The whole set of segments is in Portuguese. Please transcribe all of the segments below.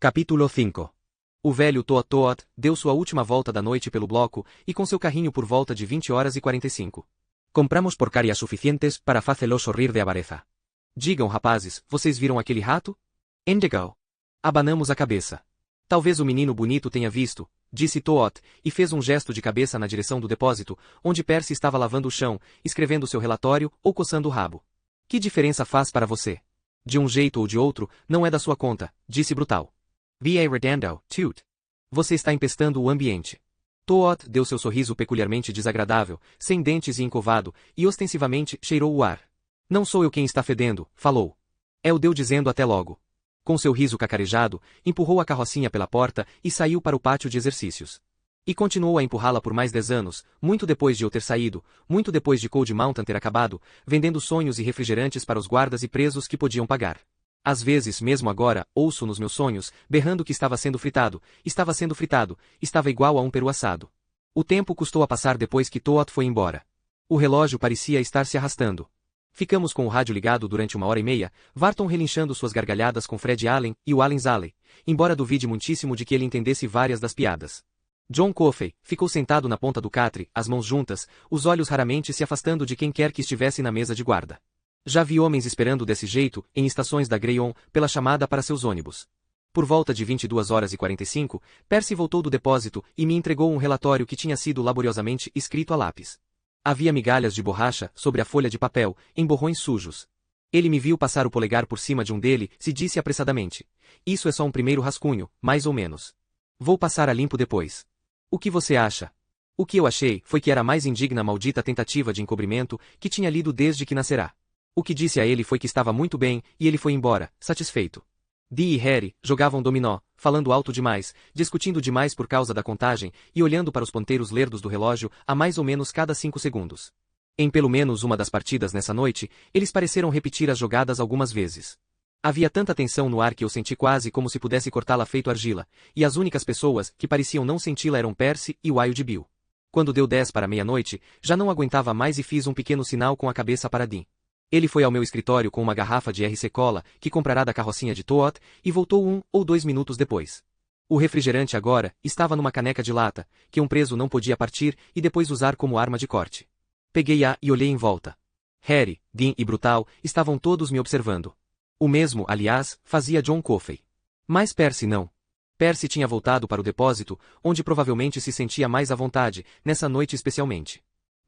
Capítulo 5. O velho Toot Toot deu sua última volta da noite pelo bloco e com seu carrinho por volta de 20h45. Compramos porcarias suficientes para fazê-lo sorrir de avareza. Digam, rapazes, vocês viram aquele rato? Indigo. Abanamos a cabeça. Talvez o menino bonito tenha visto, disse Toot, e fez um gesto de cabeça na direção do depósito, onde Percy estava lavando o chão, escrevendo seu relatório ou coçando o rabo. Que diferença faz para você? De um jeito ou de outro, não é da sua conta, disse Brutal. V.A. Redando, Toot. Você está empestando o ambiente. Toot deu seu sorriso peculiarmente desagradável, sem dentes e encovado, e ostensivamente cheirou o ar. Não sou eu quem está fedendo, falou. É o Deu dizendo até logo. Com seu riso cacarejado, empurrou a carrocinha pela porta e saiu para o pátio de exercícios. E continuou a empurrá-la por mais 10 anos, muito depois de eu ter saído, muito depois de Cold Mountain ter acabado, vendendo sonhos e refrigerantes para os guardas e presos que podiam pagar. Às vezes, mesmo agora, ouço nos meus sonhos, berrando que estava sendo fritado, estava igual a um peru assado. O tempo custou a passar depois que Toot foi embora. O relógio parecia estar se arrastando. Ficamos com o rádio ligado durante 1h30, Varton relinchando suas gargalhadas com Fred Allen e o Allen Zaley, embora duvide muitíssimo de que ele entendesse várias das piadas. John Coffey ficou sentado na ponta do catre, as mãos juntas, os olhos raramente se afastando de quem quer que estivesse na mesa de guarda. Já vi homens esperando desse jeito, em estações da Greyon, pela chamada para seus ônibus. Por volta de 22h45, Percy voltou do depósito e me entregou um relatório que tinha sido laboriosamente escrito a lápis. Havia migalhas de borracha sobre a folha de papel, em borrões sujos. Ele me viu passar o polegar por cima de um dele, se disse apressadamente. Isso é só um primeiro rascunho, mais ou menos. Vou passar a limpo depois. O que você acha? O que eu achei foi que era a mais indigna maldita tentativa de encobrimento que tinha lido desde que nascerá. O que disse a ele foi que estava muito bem, e ele foi embora, satisfeito. Dee e Harry jogavam dominó, falando alto demais, discutindo demais por causa da contagem, e olhando para os ponteiros lerdos do relógio a mais ou menos cada 5 segundos. Em pelo menos uma das partidas nessa noite, eles pareceram repetir as jogadas algumas vezes. Havia tanta tensão no ar que eu senti quase como se pudesse cortá-la feito argila, e as únicas pessoas que pareciam não senti-la eram Percy e Wild Bill. Quando deu 10 para meia-noite, já não aguentava mais e fiz um pequeno sinal com a cabeça para Dean. Ele foi ao meu escritório com uma garrafa de RC Cola, que comprará da carrocinha de Toot, e voltou 1 ou 2 minutos depois. O refrigerante agora estava numa caneca de lata, que um preso não podia partir e depois usar como arma de corte. Peguei-a e olhei em volta. Harry, Dean e Brutal estavam todos me observando. O mesmo, aliás, fazia John Coffey. Mas Percy não. Percy tinha voltado para o depósito, onde provavelmente se sentia mais à vontade, nessa noite especialmente.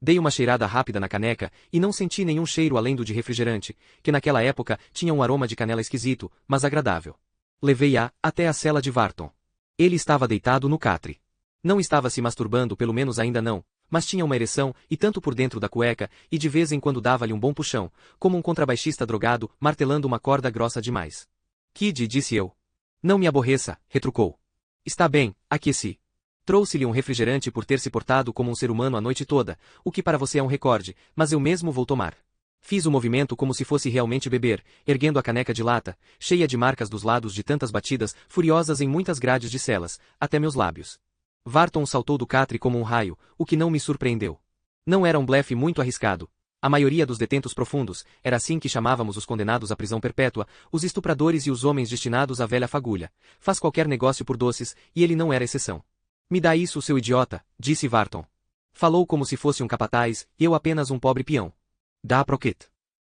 Dei uma cheirada rápida na caneca, e não senti nenhum cheiro além do de refrigerante, que naquela época tinha um aroma de canela esquisito, mas agradável. Levei-a até a cela de Varton. Ele estava deitado no catre. Não estava se masturbando, pelo menos ainda não, mas tinha uma ereção, e tanto por dentro da cueca, e de vez em quando dava-lhe um bom puxão, como um contrabaixista drogado, martelando uma corda grossa demais. Kid, disse eu. Não me aborreça, retrucou. Está bem, aqueci. Trouxe-lhe um refrigerante por ter se portado como um ser humano a noite toda, o que para você é um recorde, mas eu mesmo vou tomar. Fiz o movimento como se fosse realmente beber, erguendo a caneca de lata, cheia de marcas dos lados de tantas batidas, furiosas em muitas grades de celas, até meus lábios. Varton saltou do catre como um raio, o que não me surpreendeu. Não era um blefe muito arriscado. A maioria dos detentos profundos, era assim que chamávamos os condenados à prisão perpétua, os estupradores e os homens destinados à velha fagulha. Faz qualquer negócio por doces, e ele não era exceção. Me dá isso, seu idiota, disse Varton. Falou como se fosse um capataz, e eu apenas um pobre peão. Dá Proquet.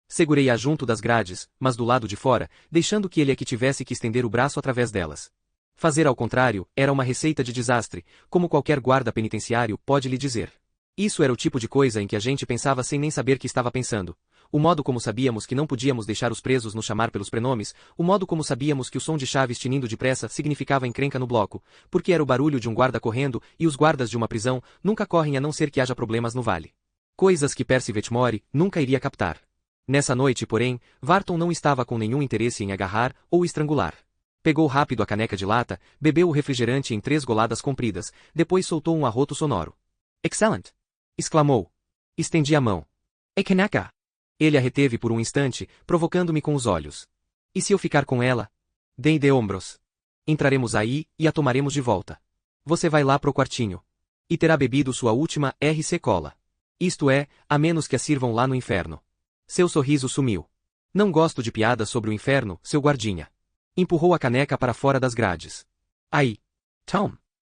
Segurei-a junto das grades, mas do lado de fora, deixando que ele é que tivesse que estender o braço através delas. Fazer ao contrário, era uma receita de desastre, como qualquer guarda penitenciário pode lhe dizer. Isso era o tipo de coisa em que a gente pensava sem nem saber que estava pensando. O modo como sabíamos que não podíamos deixar os presos nos chamar pelos prenomes, o modo como sabíamos que o som de chaves tinindo depressa significava encrenca no bloco, porque era o barulho de um guarda correndo, e os guardas de uma prisão nunca correm a não ser que haja problemas no vale. Coisas que Percy Vetmore nunca iria captar. Nessa noite, porém, Varton não estava com nenhum interesse em agarrar ou estrangular. Pegou rápido a caneca de lata, bebeu o refrigerante em 3 goladas compridas, depois soltou um arroto sonoro. Excellent! Exclamou. Estendi a mão. Ekenaca! Ele a reteve por um instante, provocando-me com os olhos. E se eu ficar com ela? Dei de ombros. Entraremos aí, e a tomaremos de volta. Você vai lá pro quartinho. E terá bebido sua última RC Cola. Isto é, a menos que a sirvam lá no inferno. Seu sorriso sumiu. Não gosto de piadas sobre o inferno, seu guardinha. Empurrou a caneca para fora das grades. Aí. Tom.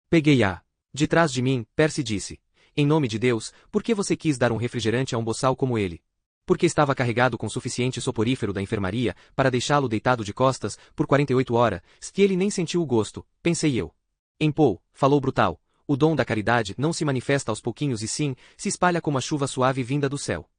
Peguei-a. De trás de mim, Percy disse. Em nome de Deus, por que você quis dar um refrigerante a um boçal como ele? Porque estava carregado com suficiente soporífero da enfermaria para deixá-lo deitado de costas por 48 horas, que ele nem sentiu o gosto, pensei eu. Em Paul, falou Brutal, o dom da caridade não se manifesta aos pouquinhos e sim, se espalha como a chuva suave vinda do céu.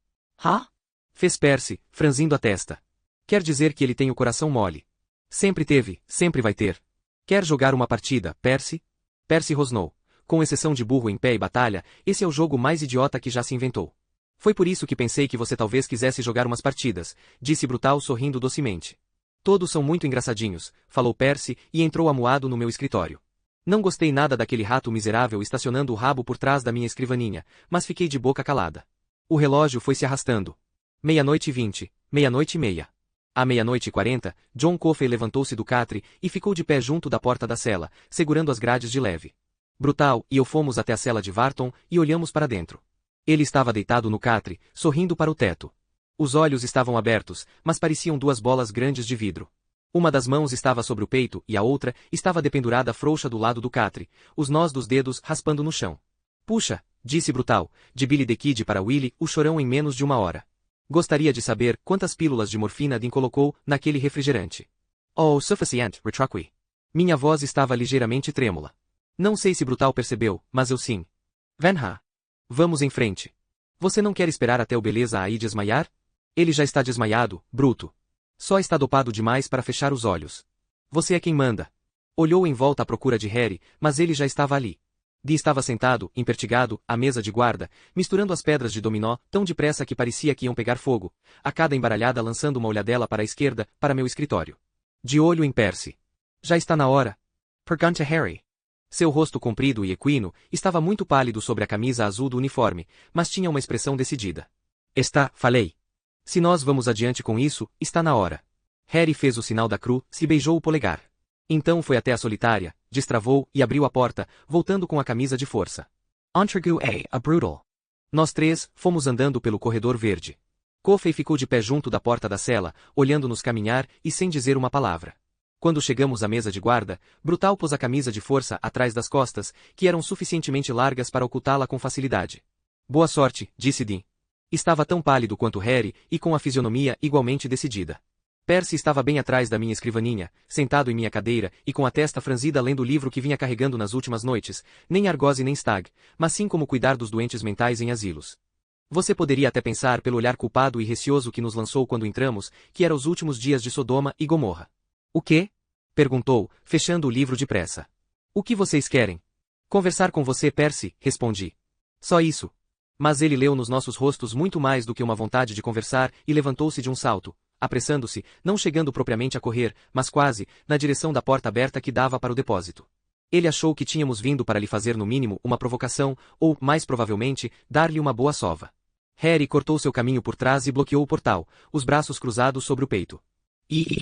Hã? Fez Percy, franzindo a testa. Quer dizer que ele tem o coração mole. Sempre teve, sempre vai ter. Quer jogar uma partida, Percy? Percy rosnou. Com exceção de burro em pé e batalha, esse é o jogo mais idiota que já se inventou. Foi por isso que pensei que você talvez quisesse jogar umas partidas, disse Brutal sorrindo docemente. Todos são muito engraçadinhos, falou Percy e entrou amuado no meu escritório. Não gostei nada daquele rato miserável estacionando o rabo por trás da minha escrivaninha, mas fiquei de boca calada. O relógio foi se arrastando. 00:20, 00:30. À 00:40, John Coffey levantou-se do catre e ficou de pé junto da porta da cela, segurando as grades de leve. Brutal e eu fomos até a cela de Varton e olhamos para dentro. Ele estava deitado no catre, sorrindo para o teto. Os olhos estavam abertos, mas pareciam duas bolas grandes de vidro. Uma das mãos estava sobre o peito e a outra estava dependurada frouxa do lado do catre, os nós dos dedos raspando no chão. Puxa, disse Brutal, de Billy the Kid para Willy, o chorão em menos de 1 hora. Gostaria de saber quantas pílulas de morfina Dean colocou naquele refrigerante. Oh, sufficient, retracui. Minha voz estava ligeiramente trêmula. Não sei se Brutal percebeu, mas eu sim. Venha. Vamos em frente. Você não quer esperar até o beleza aí desmaiar? Ele já está desmaiado, bruto. Só está dopado demais para fechar os olhos. Você é quem manda. Olhou em volta à procura de Harry, mas ele já estava ali. Dee estava sentado, impertigado, à mesa de guarda, misturando as pedras de dominó, tão depressa que parecia que iam pegar fogo, a cada embaralhada lançando uma olhadela para a esquerda, para meu escritório. De olho em Percy. Já está na hora. Pergunta Harry. Seu rosto comprido e equino estava muito pálido sobre a camisa azul do uniforme, mas tinha uma expressão decidida. Está, falei. Se nós vamos adiante com isso, está na hora. Harry fez o sinal da cruz e beijou o polegar. Então foi até a solitária, destravou e abriu a porta, voltando com a camisa de força. Entregue a brutal. Nós três fomos andando pelo corredor verde. Coffey ficou de pé junto da porta da cela, olhando-nos caminhar e sem dizer uma palavra. Quando chegamos à mesa de guarda, Brutal pôs a camisa de força atrás das costas, que eram suficientemente largas para ocultá-la com facilidade. Boa sorte, disse Dean. Estava tão pálido quanto Harry e com a fisionomia igualmente decidida. Percy estava bem atrás da minha escrivaninha, sentado em minha cadeira e com a testa franzida lendo o livro que vinha carregando nas últimas noites, nem Argose nem Stag, mas sim como cuidar dos doentes mentais em asilos. Você poderia até pensar pelo olhar culpado e receoso que nos lançou quando entramos, que era os últimos dias de Sodoma e Gomorra. O quê? Perguntou, fechando o livro depressa. O que vocês querem? Conversar com você, Percy, respondi. Só isso. Mas ele leu nos nossos rostos muito mais do que uma vontade de conversar e levantou-se de um salto, apressando-se, não chegando propriamente a correr, mas quase, na direção da porta aberta que dava para o depósito. Ele achou que tínhamos vindo para lhe fazer no mínimo uma provocação, ou, mais provavelmente, dar-lhe uma boa sova. Harry cortou seu caminho por trás e bloqueou o portal, os braços cruzados sobre o peito.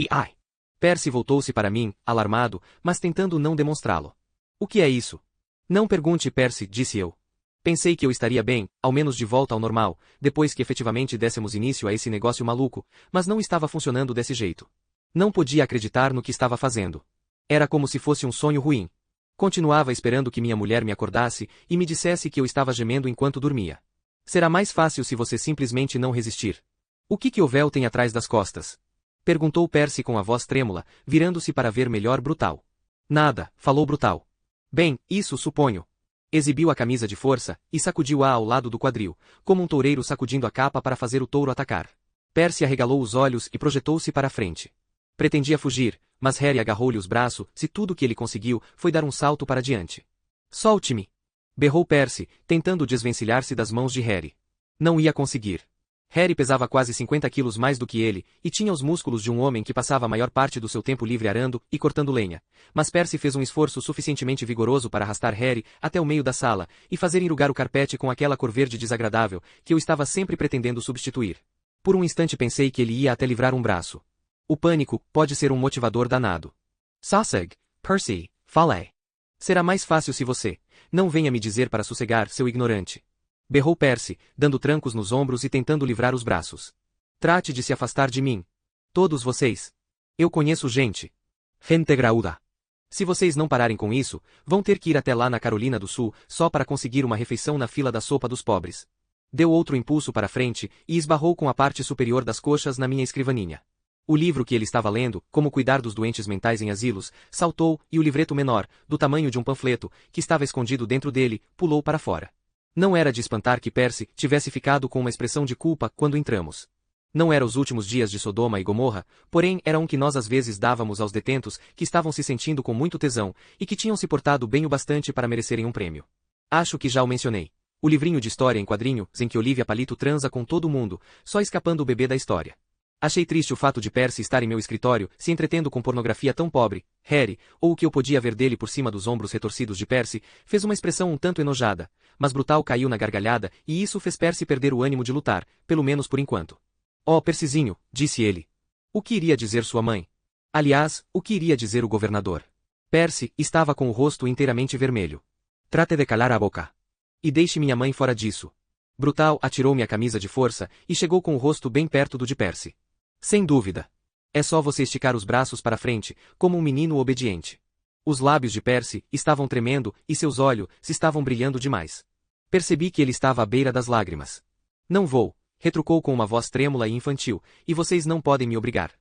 Ai. Percy voltou-se para mim, alarmado, mas tentando não demonstrá-lo. O que é isso? Não pergunte, Percy, disse eu. Pensei que eu estaria bem, ao menos de volta ao normal, depois que efetivamente dessemos início a esse negócio maluco, mas não estava funcionando desse jeito. Não podia acreditar no que estava fazendo. Era como se fosse um sonho ruim. Continuava esperando que minha mulher me acordasse e me dissesse que eu estava gemendo enquanto dormia. Será mais fácil se você simplesmente não resistir. O que o véu tem atrás das costas? Perguntou Percy com a voz trêmula, virando-se para ver melhor Brutal. Nada, falou Brutal. Bem, isso suponho. Exibiu a camisa de força e sacudiu-a ao lado do quadril, como um toureiro sacudindo a capa para fazer o touro atacar. Percy arregalou os olhos e projetou-se para a frente. Pretendia fugir, mas Harry agarrou-lhe os braços e tudo o que ele conseguiu foi dar um salto para diante. Solte-me! Berrou Percy, tentando desvencilhar-se das mãos de Harry. Não ia conseguir. Harry pesava quase 50 quilos mais do que ele, e tinha os músculos de um homem que passava a maior parte do seu tempo livre arando e cortando lenha. Mas Percy fez um esforço suficientemente vigoroso para arrastar Harry até o meio da sala, e fazer enrugar o carpete com aquela cor verde desagradável, que eu estava sempre pretendendo substituir. Por um instante pensei que ele ia até livrar um braço. O pânico pode ser um motivador danado. Sosseg, Percy, falei. Será mais fácil se você não venha me dizer para sossegar, seu ignorante. Berrou Percy, dando trancos nos ombros e tentando livrar os braços. Trate de se afastar de mim. Todos vocês. Eu conheço gente. Gente graúda. Se vocês não pararem com isso, vão ter que ir até lá na Carolina do Sul, só para conseguir uma refeição na fila da sopa dos pobres. Deu outro impulso para frente, e esbarrou com a parte superior das coxas na minha escrivaninha. O livro que ele estava lendo, Como Cuidar dos Doentes Mentais em Asilos, saltou, e o livreto menor, do tamanho de um panfleto, que estava escondido dentro dele, pulou para fora. Não era de espantar que Percy tivesse ficado com uma expressão de culpa quando entramos. Não era os últimos dias de Sodoma e Gomorra, porém era um que nós às vezes dávamos aos detentos que estavam se sentindo com muito tesão e que tinham se portado bem o bastante para merecerem um prêmio. Acho que já o mencionei. O livrinho de história em quadrinhos em que Olivia Palito transa com todo mundo, só escapando o bebê da história. Achei triste o fato de Percy estar em meu escritório, se entretendo com pornografia tão pobre. Harry, ou o que eu podia ver dele por cima dos ombros retorcidos de Percy, fez uma expressão um tanto enojada, mas Brutal caiu na gargalhada e isso fez Percy perder o ânimo de lutar, pelo menos por enquanto. Oh, Percyzinho, disse ele. O que iria dizer sua mãe? Aliás, o que iria dizer o governador? Percy estava com o rosto inteiramente vermelho. Trate de calar a boca. E deixe minha mãe fora disso. Brutal atirou-me a camisa de força e chegou com o rosto bem perto do de Percy. Sem dúvida. É só você esticar os braços para frente, como um menino obediente. Os lábios de Percy estavam tremendo e seus olhos estavam brilhando demais. Percebi que ele estava à beira das lágrimas. Não vou, retrucou com uma voz trêmula e infantil, e vocês não podem me obrigar.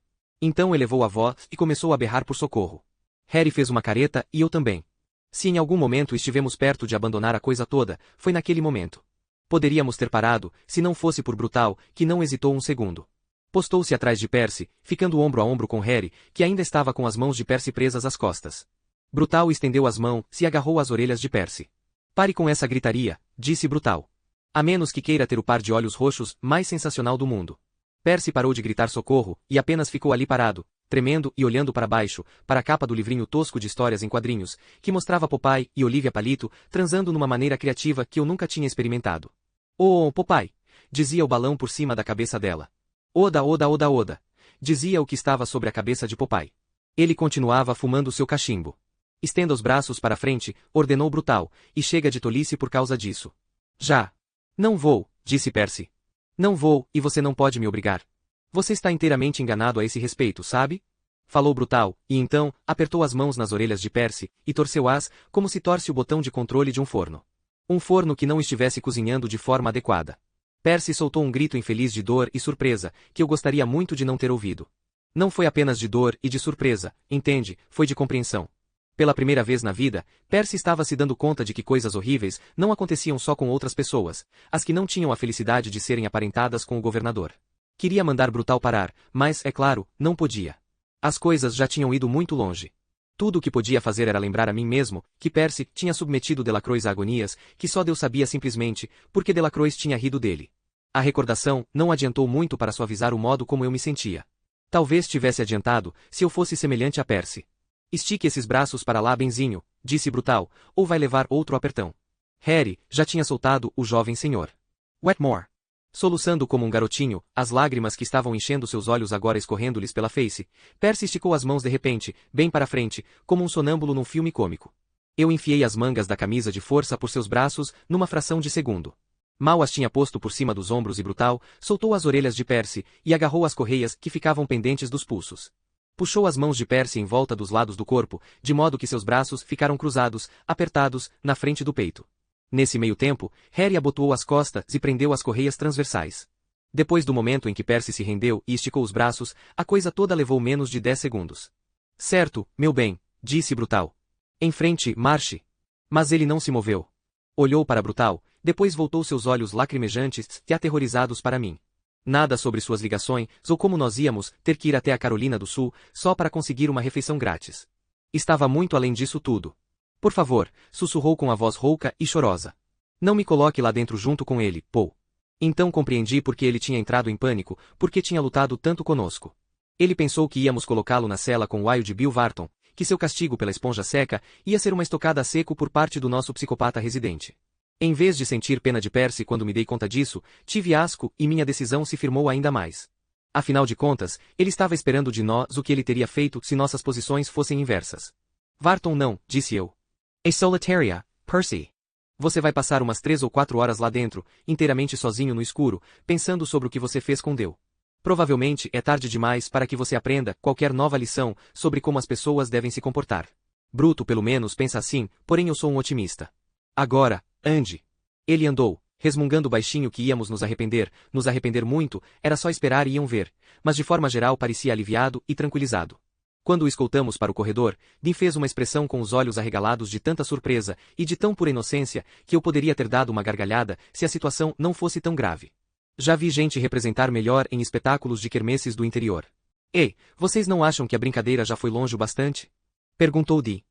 Então elevou a voz e começou a berrar por socorro. Harry fez uma careta e eu também. Se em algum momento estivemos perto de abandonar a coisa toda, foi naquele momento. Poderíamos ter parado, se não fosse por Brutal, que não hesitou um segundo. Postou-se atrás de Percy, ficando ombro a ombro com Harry, que ainda estava com as mãos de Percy presas às costas. Brutal estendeu as mãos e agarrou as orelhas de Percy. Pare com essa gritaria, disse Brutal. A menos que queira ter o par de olhos roxos mais sensacional do mundo. Percy parou de gritar socorro, e apenas ficou ali parado, tremendo e olhando para baixo, para a capa do livrinho tosco de histórias em quadrinhos, que mostrava Popeye e Olivia Palito transando numa maneira criativa que eu nunca tinha experimentado. Oh, Popeye! Dizia o balão por cima da cabeça dela. Oda, Oda, Oda, Oda! Dizia o que estava sobre a cabeça de Popeye. Ele continuava fumando seu cachimbo. Estenda os braços para frente, ordenou Brutal, e chega de tolice por causa disso. Já. Não vou, disse Percy. Não vou, e você não pode me obrigar. Você está inteiramente enganado a esse respeito, sabe? Falou Brutal, e então, apertou as mãos nas orelhas de Percy, e torceu-as, como se torce o botão de controle de um forno. Um forno que não estivesse cozinhando de forma adequada. Percy soltou um grito infeliz de dor e surpresa, que eu gostaria muito de não ter ouvido. Não foi apenas de dor e de surpresa, entende, foi de compreensão. Pela primeira vez na vida, Percy estava se dando conta de que coisas horríveis não aconteciam só com outras pessoas, as que não tinham a felicidade de serem aparentadas com o governador. Queria mandar Brutal parar, mas, é claro, não podia. As coisas já tinham ido muito longe. Tudo o que podia fazer era lembrar a mim mesmo que Percy tinha submetido Delacroix a agonias que só Deus sabia simplesmente porque Delacroix tinha rido dele. A recordação não adiantou muito para suavizar o modo como eu me sentia. Talvez tivesse adiantado se eu fosse semelhante a Percy. Estique esses braços para lá, benzinho, disse Brutal, ou vai levar outro apertão. Harry já tinha soltado o jovem senhor. Wetmore. Soluçando como um garotinho, as lágrimas que estavam enchendo seus olhos agora escorrendo-lhes pela face, Percy esticou as mãos de repente, bem para frente, como um sonâmbulo num filme cômico. Eu enfiei as mangas da camisa de força por seus braços, numa fração de segundo. Mal as tinha posto por cima dos ombros e Brutal, soltou as orelhas de Percy, e agarrou as correias que ficavam pendentes dos pulsos. Puxou as mãos de Percy em volta dos lados do corpo, de modo que seus braços ficaram cruzados, apertados, na frente do peito. Nesse meio tempo, Harry abotoou as costas e prendeu as correias transversais. Depois do momento em que Percy se rendeu e esticou os braços, a coisa toda levou menos de 10 segundos. Certo, meu bem, disse Brutal. Em frente, marche. Mas ele não se moveu. Olhou para Brutal, depois voltou seus olhos lacrimejantes e aterrorizados para mim. Nada sobre suas ligações, ou como nós íamos ter que ir até a Carolina do Sul, só para conseguir uma refeição grátis. Estava muito além disso tudo. Por favor, sussurrou com a voz rouca e chorosa. Não me coloque lá dentro junto com ele, Paul. Então compreendi por que ele tinha entrado em pânico, porque tinha lutado tanto conosco. Ele pensou que íamos colocá-lo na cela com o Wild Bill Varton, que seu castigo pela esponja seca ia ser uma estocada a seco por parte do nosso psicopata residente. Em vez de sentir pena de Percy quando me dei conta disso, tive asco e minha decisão se firmou ainda mais. Afinal de contas, ele estava esperando de nós o que ele teria feito se nossas posições fossem inversas. Varton não, disse eu. A solitaria, Percy. Você vai passar umas 3 ou 4 horas lá dentro, inteiramente sozinho no escuro, pensando sobre o que você fez com Deu. Provavelmente é tarde demais para que você aprenda qualquer nova lição sobre como as pessoas devem se comportar. Bruto pelo menos pensa assim, porém eu sou um otimista. Agora, ande. Ele andou, resmungando baixinho que íamos nos arrepender muito, era só esperar e iam ver, mas de forma geral parecia aliviado e tranquilizado. Quando o escoltamos para o corredor, Dean fez uma expressão com os olhos arregalados de tanta surpresa e de tão pura inocência que eu poderia ter dado uma gargalhada se a situação não fosse tão grave. Já vi gente representar melhor em espetáculos de quermesses do interior. Ei, vocês não acham que a brincadeira já foi longe o bastante? Perguntou Dean.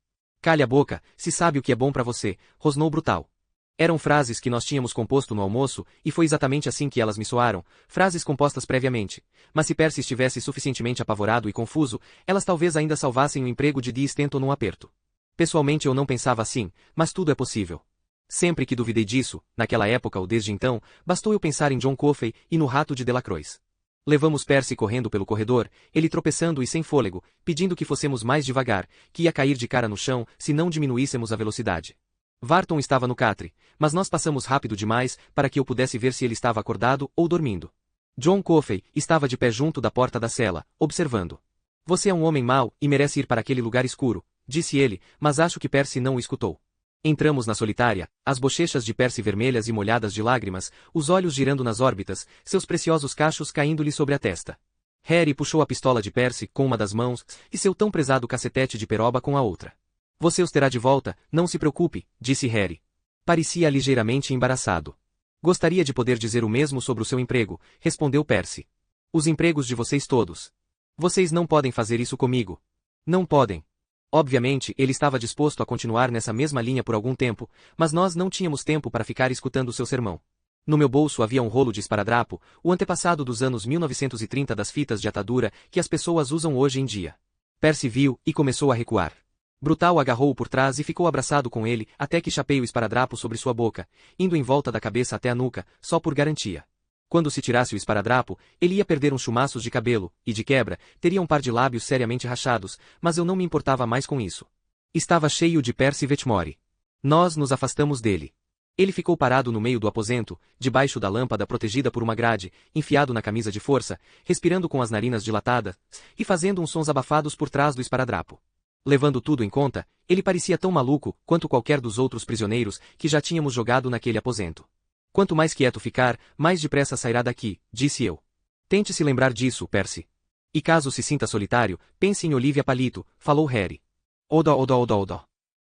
Calhe a boca, se sabe o que é bom para você, rosnou Brutal. Eram frases que nós tínhamos composto no almoço, e foi exatamente assim que elas me soaram, frases compostas previamente. Mas se Percy estivesse suficientemente apavorado e confuso, elas talvez ainda salvassem o emprego de Dee Stanton num aperto. Pessoalmente eu não pensava assim, mas tudo é possível. Sempre que duvidei disso, naquela época ou desde então, bastou eu pensar em John Coffey e no rato de Delacroix. Levamos Percy correndo pelo corredor, ele tropeçando e sem fôlego, pedindo que fossemos mais devagar, que ia cair de cara no chão se não diminuíssemos a velocidade. Varton estava no catre, mas nós passamos rápido demais para que eu pudesse ver se ele estava acordado ou dormindo. John Coffey estava de pé junto da porta da cela, observando. Você é um homem mau e merece ir para aquele lugar escuro, disse ele, mas acho que Percy não o escutou. Entramos na solitária, as bochechas de Percy vermelhas e molhadas de lágrimas, os olhos girando nas órbitas, seus preciosos cachos caindo-lhe sobre a testa. Harry puxou a pistola de Percy com uma das mãos e seu tão prezado cacetete de peroba com a outra. Você os terá de volta, não se preocupe, disse Harry. Parecia ligeiramente embaraçado. Gostaria de poder dizer o mesmo sobre o seu emprego, respondeu Percy. Os empregos de vocês todos. Vocês não podem fazer isso comigo. Não podem. Obviamente, ele estava disposto a continuar nessa mesma linha por algum tempo, mas nós não tínhamos tempo para ficar escutando seu sermão. No meu bolso havia um rolo de esparadrapo, o antepassado dos anos 1930 das fitas de atadura que as pessoas usam hoje em dia. Percy viu e começou a recuar. Brutal agarrou-o por trás e ficou abraçado com ele até que chapei o esparadrapo sobre sua boca, indo em volta da cabeça até a nuca, só por garantia. Quando se tirasse o esparadrapo, ele ia perder uns chumaços de cabelo, e de quebra, teria um par de lábios seriamente rachados, mas eu não me importava mais com isso. Estava cheio de Percy Vetmore. Nós nos afastamos dele. Ele ficou parado no meio do aposento, debaixo da lâmpada protegida por uma grade, enfiado na camisa de força, respirando com as narinas dilatadas, e fazendo uns sons abafados por trás do esparadrapo. Levando tudo em conta, ele parecia tão maluco quanto qualquer dos outros prisioneiros que já tínhamos jogado naquele aposento. Quanto mais quieto ficar, mais depressa sairá daqui, disse eu. Tente se lembrar disso, Percy. E caso se sinta solitário, pense em Olivia Palito, falou Harry. Oda.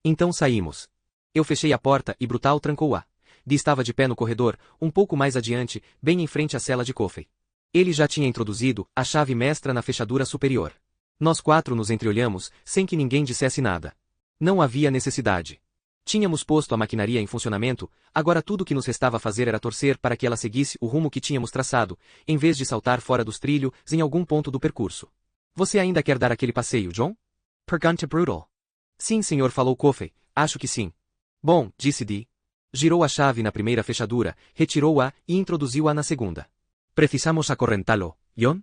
Então saímos. Eu fechei a porta e Brutal trancou-a. Dee estava de pé no corredor, um pouco mais adiante, bem em frente à cela de Coffey. Ele já tinha introduzido a chave mestra na fechadura superior. Nós quatro nos entreolhamos, sem que ninguém dissesse nada. Não havia necessidade. Tínhamos posto a maquinaria em funcionamento, agora tudo o que nos restava fazer era torcer para que ela seguisse o rumo que tínhamos traçado, em vez de saltar fora dos trilhos em algum ponto do percurso. Você ainda quer dar aquele passeio, John? Pergunta Brutal. Sim, senhor, falou Coffey, acho que sim. Bom, disse Dee. Girou a chave na primeira fechadura, retirou-a e introduziu-a na segunda. Precisamos acorrentá-lo, John?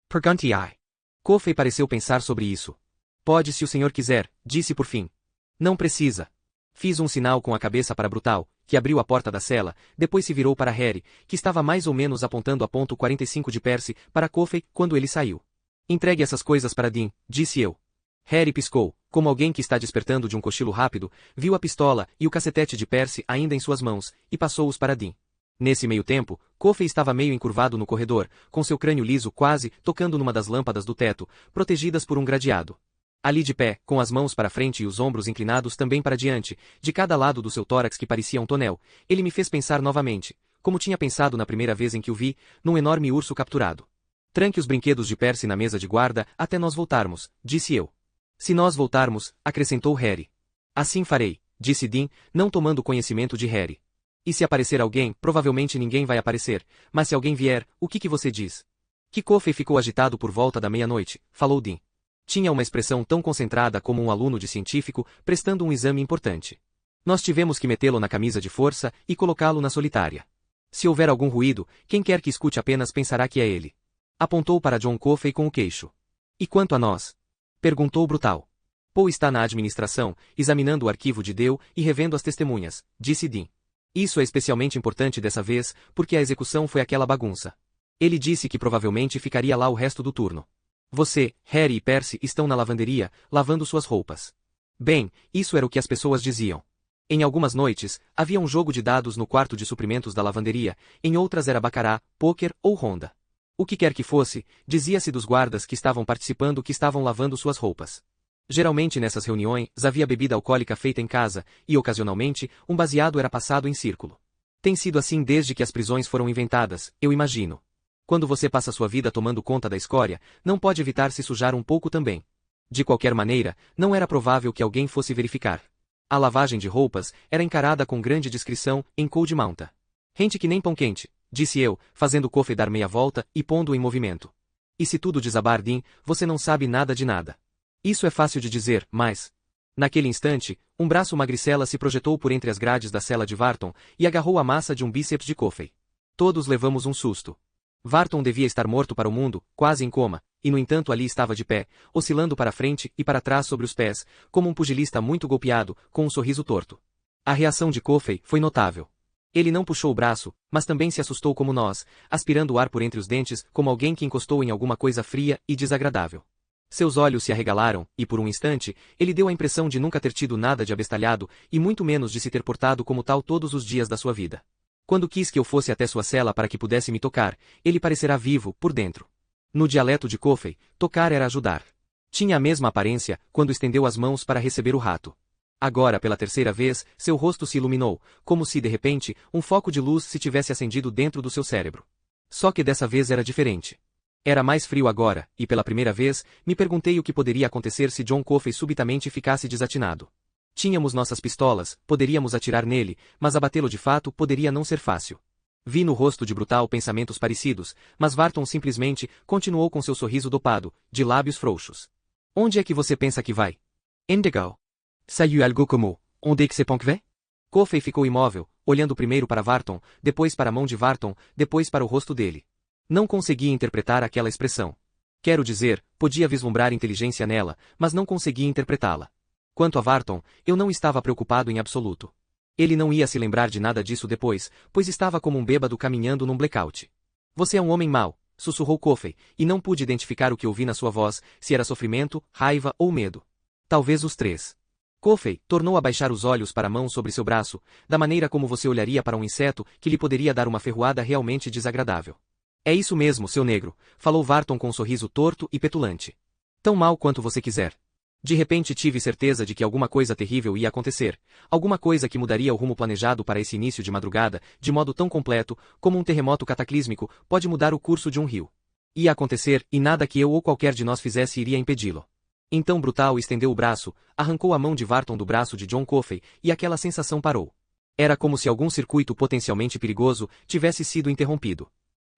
Pergunte I. Coffey pareceu pensar sobre isso. Pode se o senhor quiser, disse por fim. Não precisa. Fiz um sinal com a cabeça para Brutal, que abriu a porta da cela, depois se virou para Harry, que estava mais ou menos apontando a ponto 45 de Percy, para Coffey, quando ele saiu. Entregue essas coisas para Dean, disse eu. Harry piscou, como alguém que está despertando de um cochilo rápido, viu a pistola e o cacetete de Percy ainda em suas mãos, e passou-os para Dean. Nesse meio tempo, Coffey estava meio encurvado no corredor, com seu crânio liso quase tocando numa das lâmpadas do teto, protegidas por um gradeado. Ali de pé, com as mãos para frente e os ombros inclinados também para diante, de cada lado do seu tórax que parecia um tonel, ele me fez pensar novamente, como tinha pensado na primeira vez em que o vi, num enorme urso capturado. Tranque os brinquedos de Percy na mesa de guarda até nós voltarmos, disse eu. Se nós voltarmos, acrescentou Harry. Assim farei, disse Dean, não tomando conhecimento de Harry. E se aparecer alguém, provavelmente ninguém vai aparecer, mas se alguém vier, o que você diz? Que Coffey ficou agitado por volta da meia-noite, falou Dean. Tinha uma expressão tão concentrada como um aluno de científico prestando um exame importante. Nós tivemos que metê-lo na camisa de força e colocá-lo na solitária. Se houver algum ruído, quem quer que escute apenas pensará que é ele. Apontou para John Coffey com o queixo. E quanto a nós? Perguntou Brutal. Poe está na administração, examinando o arquivo de Deu e revendo as testemunhas, disse Dean. Isso é especialmente importante dessa vez, porque a execução foi aquela bagunça. Ele disse que provavelmente ficaria lá o resto do turno. Você, Harry e Percy estão na lavanderia, lavando suas roupas. Bem, isso era o que as pessoas diziam. Em algumas noites, havia um jogo de dados no quarto de suprimentos da lavanderia, em outras era bacará, pôquer ou ronda. O que quer que fosse, dizia-se dos guardas que estavam participando que estavam lavando suas roupas. Geralmente nessas reuniões havia bebida alcoólica feita em casa, e ocasionalmente, um baseado era passado em círculo. Tem sido assim desde que as prisões foram inventadas, eu imagino. Quando você passa sua vida tomando conta da escória, não pode evitar se sujar um pouco também. De qualquer maneira, não era provável que alguém fosse verificar. A lavagem de roupas era encarada com grande discrição em Cold Mountain. Rente que nem pão quente, disse eu, fazendo Coffey dar meia volta e pondo-o em movimento. E se tudo desabar, Dean, você não sabe nada de nada. Isso é fácil de dizer, mas... Naquele instante, um braço magricela se projetou por entre as grades da cela de Varton e agarrou a massa de um bíceps de Coffey. Todos levamos um susto. Varton devia estar morto para o mundo, quase em coma, e no entanto ali estava de pé, oscilando para frente e para trás sobre os pés, como um pugilista muito golpeado, com um sorriso torto. A reação de Coffey foi notável. Ele não puxou o braço, mas também se assustou como nós, aspirando o ar por entre os dentes como alguém que encostou em alguma coisa fria e desagradável. Seus olhos se arregalaram, e por um instante, ele deu a impressão de nunca ter tido nada de abestalhado, e muito menos de se ter portado como tal todos os dias da sua vida. Quando quis que eu fosse até sua cela para que pudesse me tocar, ele parecerá vivo, por dentro. No dialeto de Coffey, tocar era ajudar. Tinha a mesma aparência, quando estendeu as mãos para receber o rato. Agora, pela terceira vez, seu rosto se iluminou, como se, de repente, um foco de luz se tivesse acendido dentro do seu cérebro. Só que dessa vez era diferente. Era mais frio agora, e pela primeira vez, me perguntei o que poderia acontecer se John Coffey subitamente ficasse desatinado. Tínhamos nossas pistolas, poderíamos atirar nele, mas abatê-lo de fato poderia não ser fácil. Vi no rosto de Brutal pensamentos parecidos, mas Varton simplesmente continuou com seu sorriso dopado, de lábios frouxos. Onde é que você pensa que vai? Indigo. Saiu algo como, onde é que se pensa que vai? Coffey ficou imóvel, olhando primeiro para Varton, depois para a mão de Varton, depois para o rosto dele. Não conseguia interpretar aquela expressão. Quero dizer, podia vislumbrar inteligência nela, mas não conseguia interpretá-la. Quanto a Varton, eu não estava preocupado em absoluto. Ele não ia se lembrar de nada disso depois, pois estava como um bêbado caminhando num blackout. Você é um homem mau, sussurrou Coffey, e não pude identificar o que ouvi na sua voz, se era sofrimento, raiva ou medo. Talvez os três. Coffey tornou a baixar os olhos para a mão sobre seu braço, da maneira como você olharia para um inseto que lhe poderia dar uma ferroada realmente desagradável. É isso mesmo, seu negro, falou Varton com um sorriso torto e petulante. Tão mal quanto você quiser. De repente tive certeza de que alguma coisa terrível ia acontecer, alguma coisa que mudaria o rumo planejado para esse início de madrugada, de modo tão completo, como um terremoto cataclísmico pode mudar o curso de um rio. Ia acontecer, e nada que eu ou qualquer de nós fizesse iria impedi-lo. Então Brutal estendeu o braço, arrancou a mão de Varton do braço de John Coffey, e aquela sensação parou. Era como se algum circuito potencialmente perigoso tivesse sido interrompido.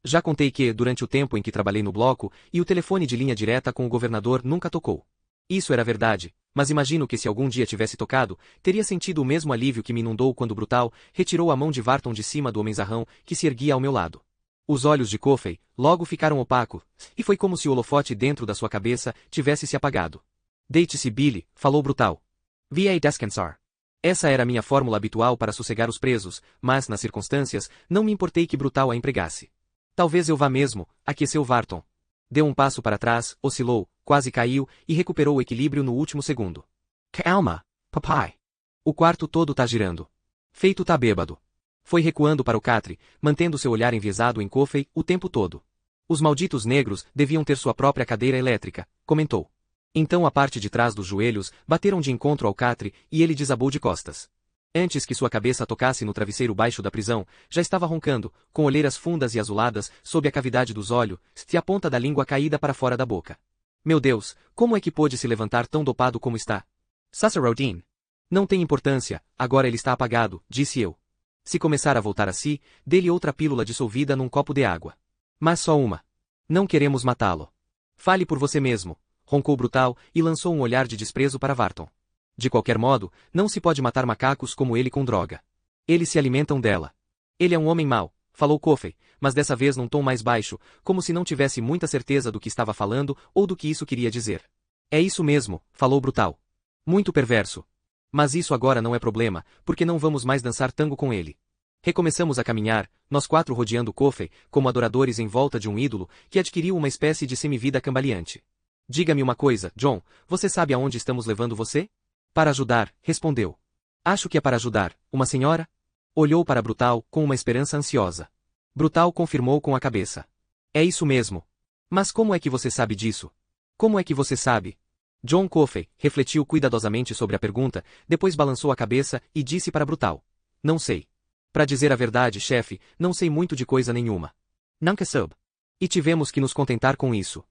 Já contei que, durante o tempo em que trabalhei no bloco, e o telefone de linha direta com o governador nunca tocou. Isso era verdade, mas imagino que se algum dia tivesse tocado, teria sentido o mesmo alívio que me inundou quando Brutal retirou a mão de Varton de cima do homenzarrão que se erguia ao meu lado. Os olhos de Coffey logo ficaram opacos, e foi como se o holofote dentro da sua cabeça tivesse se apagado. Deite-se, Billy, falou Brutal. V.A. descansar. Essa era minha fórmula habitual para sossegar os presos, mas, nas circunstâncias, não me importei que Brutal a empregasse. Talvez eu vá mesmo, aqueceu Varton. Deu um passo para trás, oscilou, quase caiu, e recuperou o equilíbrio no último segundo. Calma, papai. O quarto todo tá girando. Feito tá bêbado. Foi recuando para o catre, mantendo seu olhar enviesado em Coffey o tempo todo. Os malditos negros deviam ter sua própria cadeira elétrica, comentou. Então a parte de trás dos joelhos bateram de encontro ao catre e ele desabou de costas. Antes que sua cabeça tocasse no travesseiro baixo da prisão, já estava roncando, com olheiras fundas e azuladas, sob a cavidade dos olhos, e a ponta da língua caída para fora da boca. Meu Deus, como é que pôde se levantar tão dopado como está? Sacerdotin. Não tem importância, agora ele está apagado, disse eu. Se começar a voltar a si, dê-lhe outra pílula dissolvida num copo de água. Mas só uma. Não queremos matá-lo. Fale por você mesmo, roncou Brutal e lançou um olhar de desprezo para Varton. De qualquer modo, não se pode matar macacos como ele com droga. Eles se alimentam dela. Ele é um homem mau, falou Coffey, mas dessa vez num tom mais baixo, como se não tivesse muita certeza do que estava falando ou do que isso queria dizer. É isso mesmo, falou Brutal. Muito perverso. Mas isso agora não é problema, porque não vamos mais dançar tango com ele. Recomeçamos a caminhar, nós quatro rodeando Coffey, como adoradores em volta de um ídolo, que adquiriu uma espécie de semivida cambaleante. Diga-me uma coisa, John, você sabe aonde estamos levando você? Para ajudar, respondeu. Acho que é para ajudar, uma senhora? Olhou para Brutal, com uma esperança ansiosa. Brutal confirmou com a cabeça. É isso mesmo. Mas como é que você sabe disso? Como é que você sabe? John Coffey refletiu cuidadosamente sobre a pergunta, depois balançou a cabeça e disse para Brutal. Não sei. Para dizer a verdade, chefe, não sei muito de coisa nenhuma. Nunca soube. E tivemos que nos contentar com isso.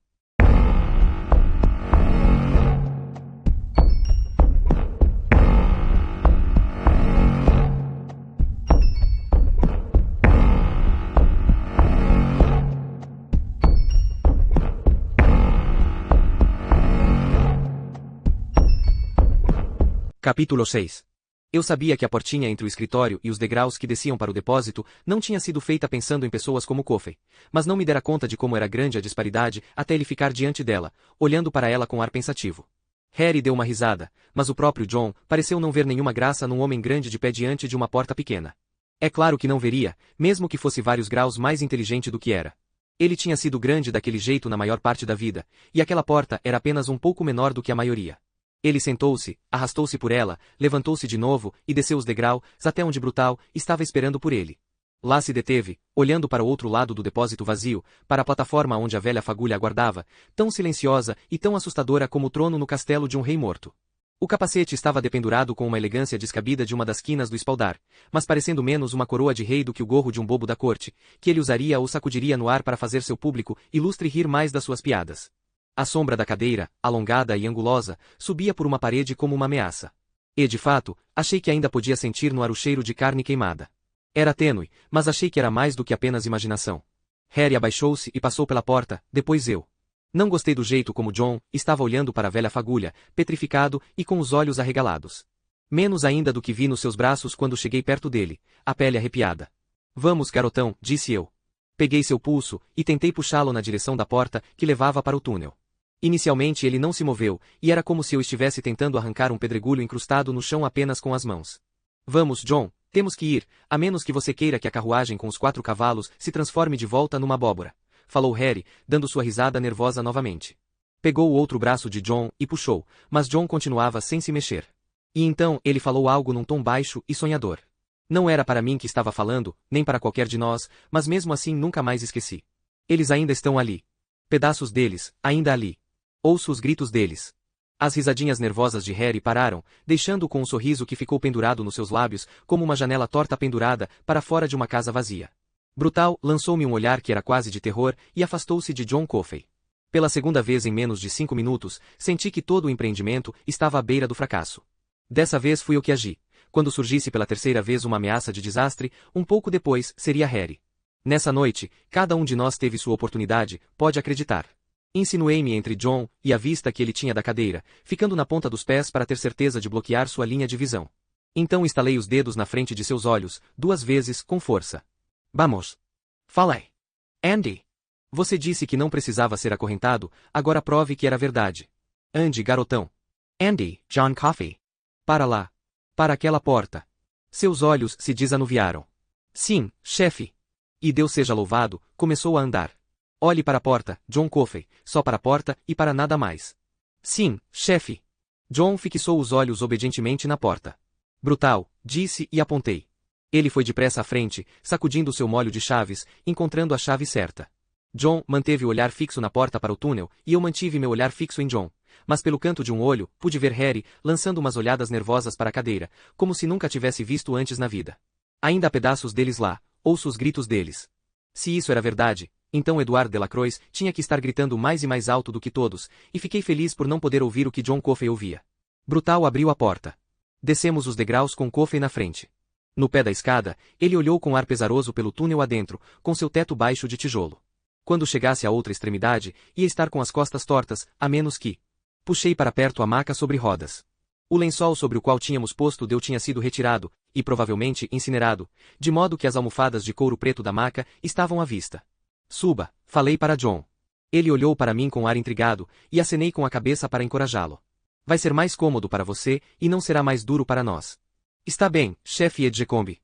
Capítulo 6. Eu sabia que a portinha entre o escritório e os degraus que desciam para o depósito não tinha sido feita pensando em pessoas como Coffey, mas não me dera conta de como era grande a disparidade até ele ficar diante dela, olhando para ela com ar pensativo. Harry deu uma risada, mas o próprio John pareceu não ver nenhuma graça num homem grande de pé diante de uma porta pequena. É claro que não veria, mesmo que fosse vários graus mais inteligente do que era. Ele tinha sido grande daquele jeito na maior parte da vida, e aquela porta era apenas um pouco menor do que a maioria. Ele sentou-se, arrastou-se por ela, levantou-se de novo e desceu os degraus até onde Brutal estava esperando por ele. Lá se deteve, olhando para o outro lado do depósito vazio, para a plataforma onde a velha fagulha aguardava, tão silenciosa e tão assustadora como o trono no castelo de um rei morto. O capacete estava dependurado com uma elegância descabida de uma das quinas do espaldar, mas parecendo menos uma coroa de rei do que o gorro de um bobo da corte, que ele usaria ou sacudiria no ar para fazer seu público ilustre rir mais das suas piadas. A sombra da cadeira, alongada e angulosa, subia por uma parede como uma ameaça. E, de fato, achei que ainda podia sentir no ar o cheiro de carne queimada. Era tênue, mas achei que era mais do que apenas imaginação. Harry abaixou-se e passou pela porta, depois eu. Não gostei do jeito como John estava olhando para a velha fagulha, petrificado e com os olhos arregalados. Menos ainda do que vi nos seus braços quando cheguei perto dele, a pele arrepiada. Vamos, garotão, disse eu. Peguei seu pulso e tentei puxá-lo na direção da porta que levava para o túnel. Inicialmente ele não se moveu, e era como se eu estivesse tentando arrancar um pedregulho incrustado no chão apenas com as mãos. Vamos, John, temos que ir, a menos que você queira que a carruagem com os 4 cavalos se transforme de volta numa abóbora, falou Harry, dando sua risada nervosa novamente. Pegou o outro braço de John e puxou, mas John continuava sem se mexer. E então ele falou algo num tom baixo e sonhador. Não era para mim que estava falando, nem para qualquer de nós, mas mesmo assim nunca mais esqueci. Eles ainda estão ali. Pedaços deles, ainda ali. Ouço os gritos deles. As risadinhas nervosas de Harry pararam, deixando-o com um sorriso que ficou pendurado nos seus lábios, como uma janela torta pendurada, para fora de uma casa vazia. Brutal lançou-me um olhar que era quase de terror e afastou-se de John Coffey. Pela segunda vez em menos de 5 minutos, senti que todo o empreendimento estava à beira do fracasso. Dessa vez fui eu que agi. Quando surgisse pela terceira vez uma ameaça de desastre, um pouco depois seria Harry. Nessa noite, cada um de nós teve sua oportunidade, pode acreditar. Insinuei-me entre John e a vista que ele tinha da cadeira, ficando na ponta dos pés para ter certeza de bloquear sua linha de visão. Então estalei os dedos na frente de seus olhos, 2 vezes, com força. Vamos. Falei. Andy. Você disse que não precisava ser acorrentado, agora prove que era verdade. Ande, garotão. Andy, John Coffey. Para lá. Para aquela porta. Seus olhos se desanuviaram. Sim, chefe. E Deus seja louvado, começou a andar. Olhe para a porta, John Coffey, só para a porta e para nada mais. Sim, chefe. John fixou os olhos obedientemente na porta. Brutal, disse e apontei. Ele foi depressa à frente, sacudindo seu molho de chaves, encontrando a chave certa. John manteve o olhar fixo na porta para o túnel, e eu mantive meu olhar fixo em John. Mas pelo canto de um olho, pude ver Harry lançando umas olhadas nervosas para a cadeira, como se nunca tivesse visto antes na vida. Ainda há pedaços deles lá, ouço os gritos deles. Se isso era verdade, então Edward Delacroix tinha que estar gritando mais e mais alto do que todos, e fiquei feliz por não poder ouvir o que John Coffey ouvia. Brutal abriu a porta. Descemos os degraus com Coffey na frente. No pé da escada, ele olhou com ar pesaroso pelo túnel adentro, com seu teto baixo de tijolo. Quando chegasse à outra extremidade, ia estar com as costas tortas, a menos que... Puxei para perto a maca sobre rodas. O lençol sobre o qual tínhamos posto Deu tinha sido retirado, e provavelmente incinerado, de modo que as almofadas de couro preto da maca estavam à vista. Suba, falei para John. Ele olhou para mim com ar intrigado, e acenei com a cabeça para encorajá-lo. Vai ser mais cômodo para você, e não será mais duro para nós. Está bem, chefe Edgecombe.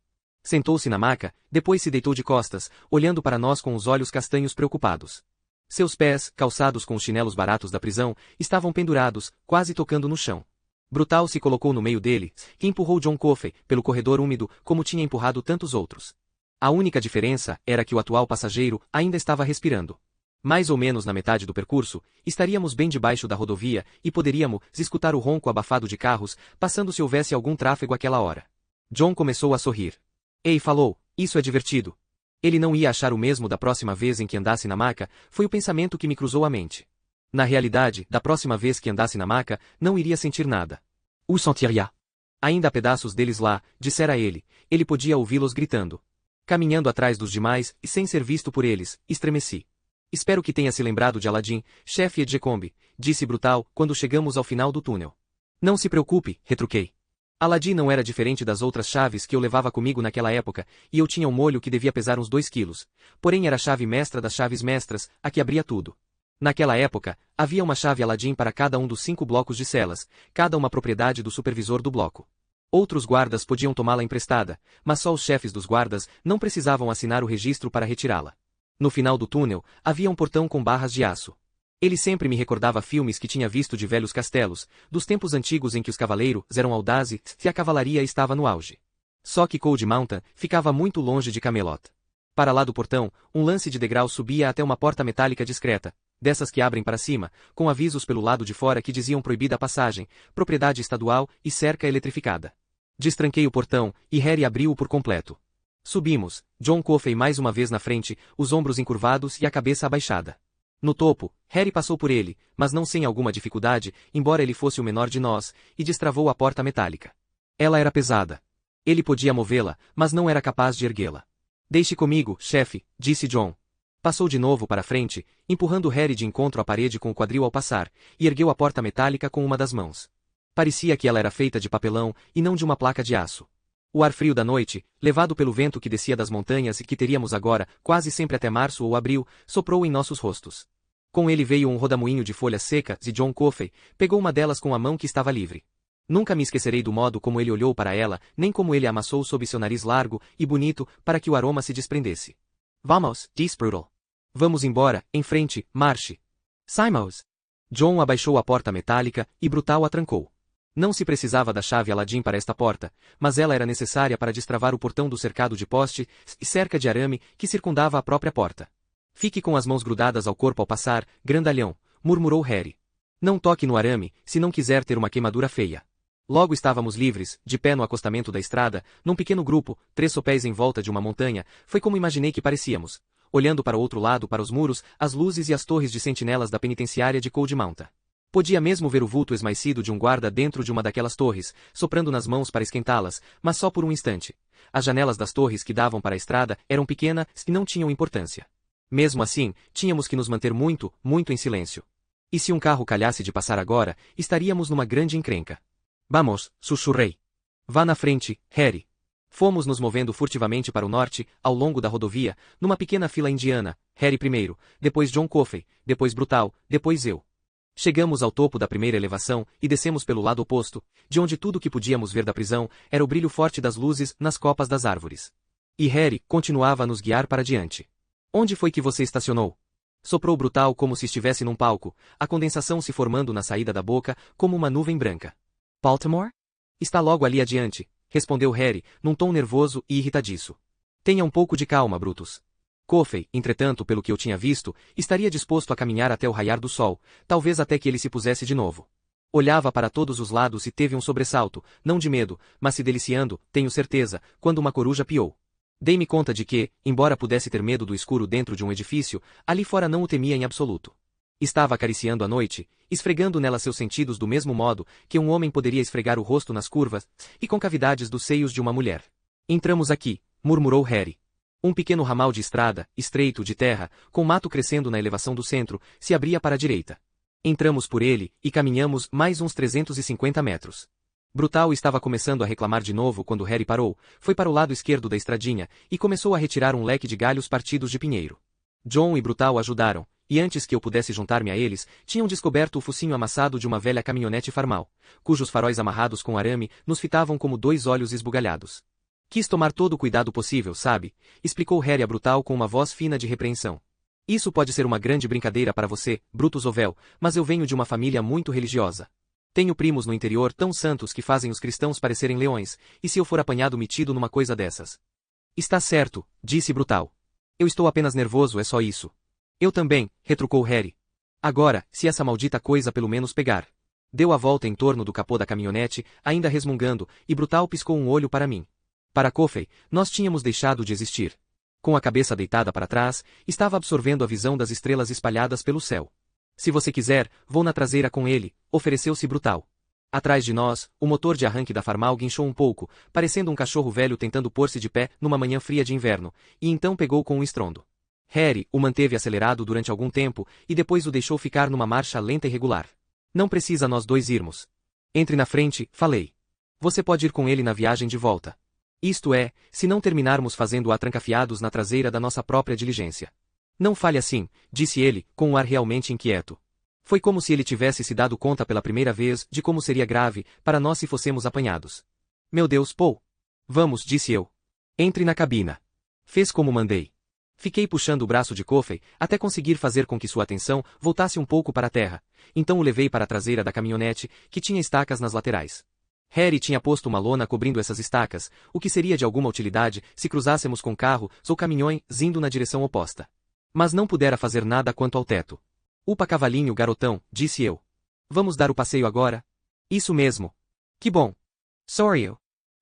Sentou-se na maca, depois se deitou de costas, olhando para nós com os olhos castanhos preocupados. Seus pés, calçados com os chinelos baratos da prisão, estavam pendurados, quase tocando no chão. Brutal se colocou no meio dele, e empurrou John Coffey, pelo corredor úmido, como tinha empurrado tantos outros. A única diferença era que o atual passageiro ainda estava respirando. Mais ou menos na metade do percurso, estaríamos bem debaixo da rodovia e poderíamos escutar o ronco abafado de carros, passando se houvesse algum tráfego àquela hora. John começou a sorrir. Ei, falou, isso é divertido. Ele não ia achar o mesmo da próxima vez em que andasse na maca, foi o pensamento que me cruzou a mente. Na realidade, da próxima vez que andasse na maca, não iria sentir nada. O sentiria. Ainda há pedaços deles lá, dissera ele podia ouvi-los gritando. Caminhando atrás dos demais, e sem ser visto por eles, estremeci. Espero que tenha se lembrado de Aladdin, chefe Edgecombe, disse Brutal, quando chegamos ao final do túnel. Não se preocupe, retruquei. Aladdin não era diferente das outras chaves que eu levava comigo naquela época, e eu tinha um molho que devia pesar uns 2 quilos. Porém era a chave mestra das chaves mestras, a que abria tudo. Naquela época, havia uma chave Aladdin para cada um dos 5 blocos de celas, cada uma propriedade do supervisor do bloco. Outros guardas podiam tomá-la emprestada, mas só os chefes dos guardas não precisavam assinar o registro para retirá-la. No final do túnel, havia um portão com barras de aço. Ele sempre me recordava filmes que tinha visto de velhos castelos, dos tempos antigos em que os cavaleiros eram audazes e a cavalaria estava no auge. Só que Cold Mountain ficava muito longe de Camelot. Para lá do portão, um lance de degrau subia até uma porta metálica discreta, dessas que abrem para cima, com avisos pelo lado de fora que diziam proibida a passagem, propriedade estadual e cerca eletrificada. Destranquei o portão, e Harry abriu-o por completo. Subimos, John Coffey mais uma vez na frente, os ombros encurvados e a cabeça abaixada. No topo, Harry passou por ele, mas não sem alguma dificuldade, embora ele fosse o menor de nós, e destravou a porta metálica. Ela era pesada. Ele podia movê-la, mas não era capaz de erguê-la. Deixe comigo, chefe, disse John. Passou de novo para frente, empurrando Harry de encontro à parede com o quadril ao passar, e ergueu a porta metálica com uma das mãos. Parecia que ela era feita de papelão, e não de uma placa de aço. O ar frio da noite, levado pelo vento que descia das montanhas e que teríamos agora, quase sempre até março ou abril, soprou em nossos rostos. Com ele veio um rodamuinho de folhas secas e John Coffey pegou uma delas com a mão que estava livre. Nunca me esquecerei do modo como ele olhou para ela, nem como ele amassou sob seu nariz largo e bonito para que o aroma se desprendesse. Vamos, disse Brutal. Vamos embora, em frente, marche. Saímos. John abaixou a porta metálica e Brutal a trancou. Não se precisava da chave Aladdin para esta porta, mas ela era necessária para destravar o portão do cercado de poste e cerca de arame que circundava a própria porta. Fique com as mãos grudadas ao corpo ao passar, grandalhão, murmurou Harry. Não toque no arame, se não quiser ter uma queimadura feia. Logo estávamos livres, de pé no acostamento da estrada, num pequeno grupo, 3 sopés em volta de uma montanha, foi como imaginei que parecíamos, olhando para o outro lado para os muros, as luzes e as torres de sentinelas da penitenciária de Cold Mountain. Podia mesmo ver o vulto esmaecido de um guarda dentro de uma daquelas torres, soprando nas mãos para esquentá-las, mas só por um instante. As janelas das torres que davam para a estrada eram pequenas e não tinham importância. Mesmo assim, tínhamos que nos manter muito, muito em silêncio. E se um carro calhasse de passar agora, estaríamos numa grande encrenca. Vamos, sussurrei. Vá na frente, Harry. Fomos nos movendo furtivamente para o norte, ao longo da rodovia, numa pequena fila indiana, Harry primeiro, depois John Coffey, depois Brutal, depois eu. Chegamos ao topo da primeira elevação e descemos pelo lado oposto, de onde tudo o que podíamos ver da prisão era o brilho forte das luzes nas copas das árvores. E Harry continuava a nos guiar para diante. Onde foi que você estacionou? Soprou Brutal como se estivesse num palco, a condensação se formando na saída da boca como uma nuvem branca. Baltimore? Está logo ali adiante, respondeu Harry, num tom nervoso e irritadiço. Tenha um pouco de calma, Brutus. Coffey, entretanto, pelo que eu tinha visto, estaria disposto a caminhar até o raiar do sol, talvez até que ele se pusesse de novo. Olhava para todos os lados e teve um sobressalto, não de medo, mas se deliciando, tenho certeza, quando uma coruja piou. Dei-me conta de que, embora pudesse ter medo do escuro dentro de um edifício, ali fora não o temia em absoluto. Estava acariciando a noite, esfregando nela seus sentidos do mesmo modo que um homem poderia esfregar o rosto nas curvas e concavidades dos seios de uma mulher. Entramos aqui, murmurou Harry. Um pequeno ramal de estrada, estreito de terra, com mato crescendo na elevação do centro, se abria para a direita. Entramos por ele, e caminhamos mais uns 350 metros. Brutal estava começando a reclamar de novo quando Harry parou, foi para o lado esquerdo da estradinha, e começou a retirar um leque de galhos partidos de pinheiro. John e Brutal ajudaram, e antes que eu pudesse juntar-me a eles, tinham descoberto o focinho amassado de uma velha caminhonete farmal, cujos faróis amarrados com arame nos fitavam como 2 olhos esbugalhados. Quis tomar todo o cuidado possível, sabe? Explicou Harry a Brutal com uma voz fina de repreensão. Isso pode ser uma grande brincadeira para você, Brutus Ovel, mas eu venho de uma família muito religiosa. Tenho primos no interior tão santos que fazem os cristãos parecerem leões, e se eu for apanhado metido numa coisa dessas? Está certo, disse Brutal. Eu estou apenas nervoso, é só isso. Eu também, retrucou Harry. Agora, se essa maldita coisa pelo menos pegar. Deu a volta em torno do capô da caminhonete, ainda resmungando, e Brutal piscou um olho para mim. Para Coffey, nós tínhamos deixado de existir. Com a cabeça deitada para trás, estava absorvendo a visão das estrelas espalhadas pelo céu. Se você quiser, vou na traseira com ele, ofereceu-se Brutal. Atrás de nós, o motor de arranque da Farmal guinchou um pouco, parecendo um cachorro velho tentando pôr-se de pé numa manhã fria de inverno, e então pegou com um estrondo. Harry o manteve acelerado durante algum tempo, e depois o deixou ficar numa marcha lenta e regular. Não precisa nós dois irmos. Entre na frente, falei. Você pode ir com ele na viagem de volta. Isto é, se não terminarmos fazendo-a trancafiados na traseira da nossa própria diligência. Não fale assim, disse ele, com um ar realmente inquieto. Foi como se ele tivesse se dado conta pela primeira vez de como seria grave para nós se fossemos apanhados. Meu Deus, Paul! Vamos, disse eu. Entre na cabina. Fez como mandei. Fiquei puxando o braço de Coffey até conseguir fazer com que sua atenção voltasse um pouco para a terra. Então o levei para a traseira da caminhonete, que tinha estacas nas laterais. Harry tinha posto uma lona cobrindo essas estacas, o que seria de alguma utilidade se cruzássemos com carros ou caminhões indo na direção oposta. Mas não pudera fazer nada quanto ao teto. Upa cavalinho, garotão, disse eu. Vamos dar o passeio agora? Isso mesmo. Que bom. Sorry.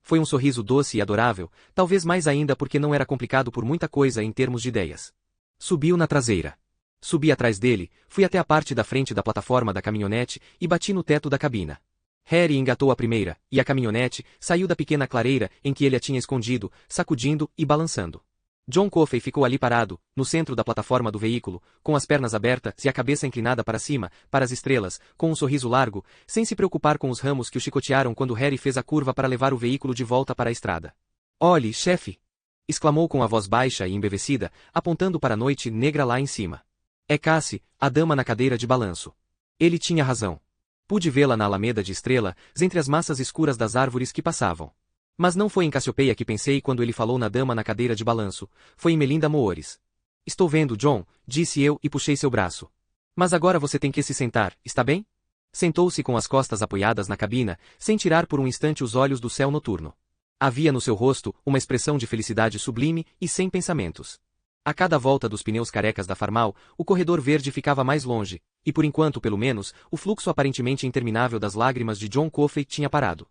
Foi um sorriso doce e adorável, talvez mais ainda porque não era complicado por muita coisa em termos de ideias. Subiu na traseira. Subi atrás dele, fui até a parte da frente da plataforma da caminhonete e bati no teto da cabina. Harry engatou a primeira, e a caminhonete saiu da pequena clareira em que ele a tinha escondido, sacudindo e balançando. John Coffey ficou ali parado, no centro da plataforma do veículo, com as pernas abertas e a cabeça inclinada para cima, para as estrelas, com um sorriso largo, sem se preocupar com os ramos que o chicotearam quando Harry fez a curva para levar o veículo de volta para a estrada. Olhe, chefe! Exclamou com a voz baixa e embevecida, apontando para a noite negra lá em cima. É Cassie, a dama na cadeira de balanço. Ele tinha razão. Pude vê-la na alameda de estrelas, entre as massas escuras das árvores que passavam. Mas não foi em Cassiopeia que pensei quando ele falou na dama na cadeira de balanço, foi em Melinda Moores. Estou vendo, John, disse eu e puxei seu braço. Mas agora você tem que se sentar, está bem? Sentou-se com as costas apoiadas na cabina, sem tirar por um instante os olhos do céu noturno. Havia no seu rosto uma expressão de felicidade sublime e sem pensamentos. A cada volta dos pneus carecas da Farmal, o corredor verde ficava mais longe, e por enquanto pelo menos, o fluxo aparentemente interminável das lágrimas de John Coffey tinha parado.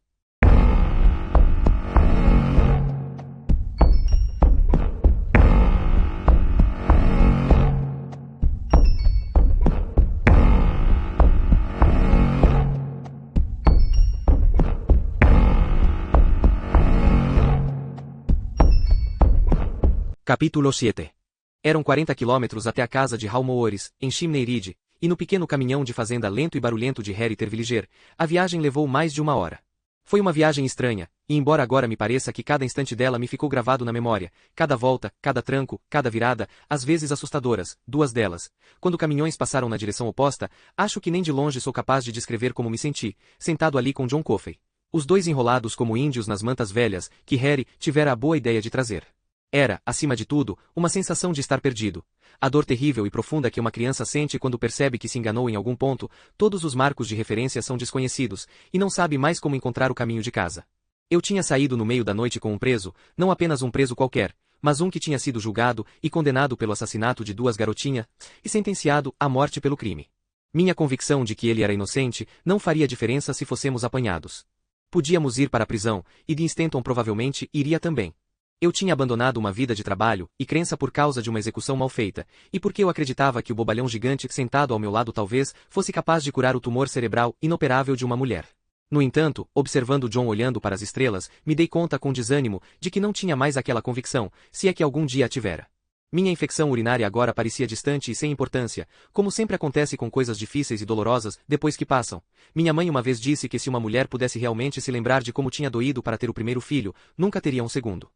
Capítulo 7. Eram 40 quilômetros até a casa de Hal Moores, em Chimney Ridge, e no pequeno caminhão de fazenda lento e barulhento de Harry Terwilliger, a viagem levou mais de 1 hora. Foi uma viagem estranha, e embora agora me pareça que cada instante dela me ficou gravado na memória, cada volta, cada tranco, cada virada, às vezes assustadoras, 2 delas. Quando caminhões passaram na direção oposta, acho que nem de longe sou capaz de descrever como me senti, sentado ali com John Coffey. Os dois enrolados como índios nas mantas velhas, que Harry tivera a boa ideia de trazer. Era, acima de tudo, uma sensação de estar perdido. A dor terrível e profunda que uma criança sente quando percebe que se enganou em algum ponto, todos os marcos de referência são desconhecidos, e não sabe mais como encontrar o caminho de casa. Eu tinha saído no meio da noite com um preso, não apenas um preso qualquer, mas um que tinha sido julgado e condenado pelo assassinato de 2 garotinhas, e sentenciado à morte pelo crime. Minha convicção de que ele era inocente não faria diferença se fossemos apanhados. Podíamos ir para a prisão, e Dean Stanton provavelmente iria também. Eu tinha abandonado uma vida de trabalho e crença por causa de uma execução mal feita, e porque eu acreditava que o bobalhão gigante sentado ao meu lado talvez fosse capaz de curar o tumor cerebral inoperável de uma mulher. No entanto, observando John olhando para as estrelas, me dei conta com desânimo de que não tinha mais aquela convicção, se é que algum dia a tivera. Minha infecção urinária agora parecia distante e sem importância, como sempre acontece com coisas difíceis e dolorosas depois que passam. Minha mãe uma vez disse que se uma mulher pudesse realmente se lembrar de como tinha doído para ter o primeiro filho, nunca teria um segundo.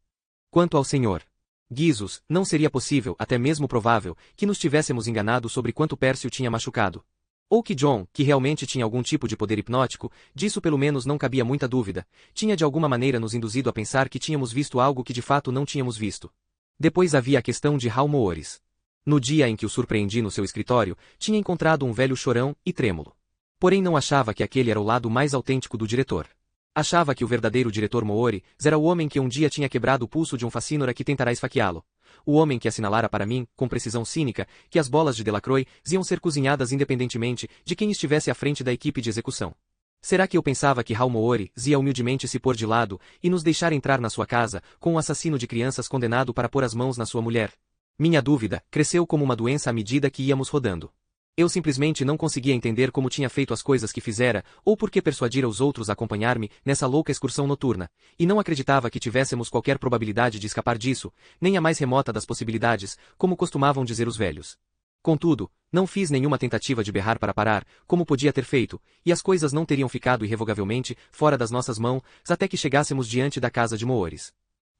Quanto ao Sr. Guizos, não seria possível, até mesmo provável, que nos tivéssemos enganado sobre quanto Pércio tinha machucado. Ou que John, que realmente tinha algum tipo de poder hipnótico, disso pelo menos não cabia muita dúvida, tinha de alguma maneira nos induzido a pensar que tínhamos visto algo que de fato não tínhamos visto. Depois havia a questão de Hal Moores. No dia em que o surpreendi no seu escritório, tinha encontrado um velho chorão e trêmulo. Porém não achava que aquele era o lado mais autêntico do diretor. Achava que o verdadeiro diretor Moore era o homem que um dia tinha quebrado o pulso de um facínora que tentará esfaqueá-lo. O homem que assinalara para mim, com precisão cínica, que as bolas de Delacroix iam ser cozinhadas independentemente de quem estivesse à frente da equipe de execução. Será que eu pensava que Hal Moore ia humildemente se pôr de lado e nos deixar entrar na sua casa, com um assassino de crianças condenado para pôr as mãos na sua mulher? Minha dúvida cresceu como uma doença à medida que íamos rodando. Eu simplesmente não conseguia entender como tinha feito as coisas que fizera, ou por que persuadira os outros a acompanhar-me nessa louca excursão noturna, e não acreditava que tivéssemos qualquer probabilidade de escapar disso, nem a mais remota das possibilidades, como costumavam dizer os velhos. Contudo, não fiz nenhuma tentativa de berrar para parar, como podia ter feito, e as coisas não teriam ficado irrevogavelmente fora das nossas mãos até que chegássemos diante da casa de Moores.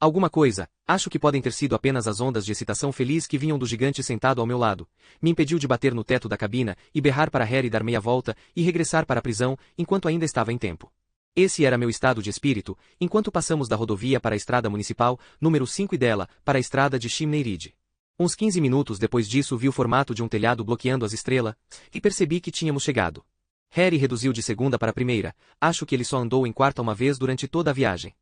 Alguma coisa, acho que podem ter sido apenas as ondas de excitação feliz que vinham do gigante sentado ao meu lado, me impediu de bater no teto da cabina e berrar para Harry dar meia volta e regressar para a prisão enquanto ainda estava em tempo. Esse era meu estado de espírito, enquanto passamos da rodovia para a estrada municipal, número 5 e dela, para a estrada de Chimney Ridge. Uns 15 minutos depois disso vi o formato de um telhado bloqueando as estrelas, e percebi que tínhamos chegado. Harry reduziu de segunda para a primeira, acho que ele só andou em quarta uma vez durante toda a viagem.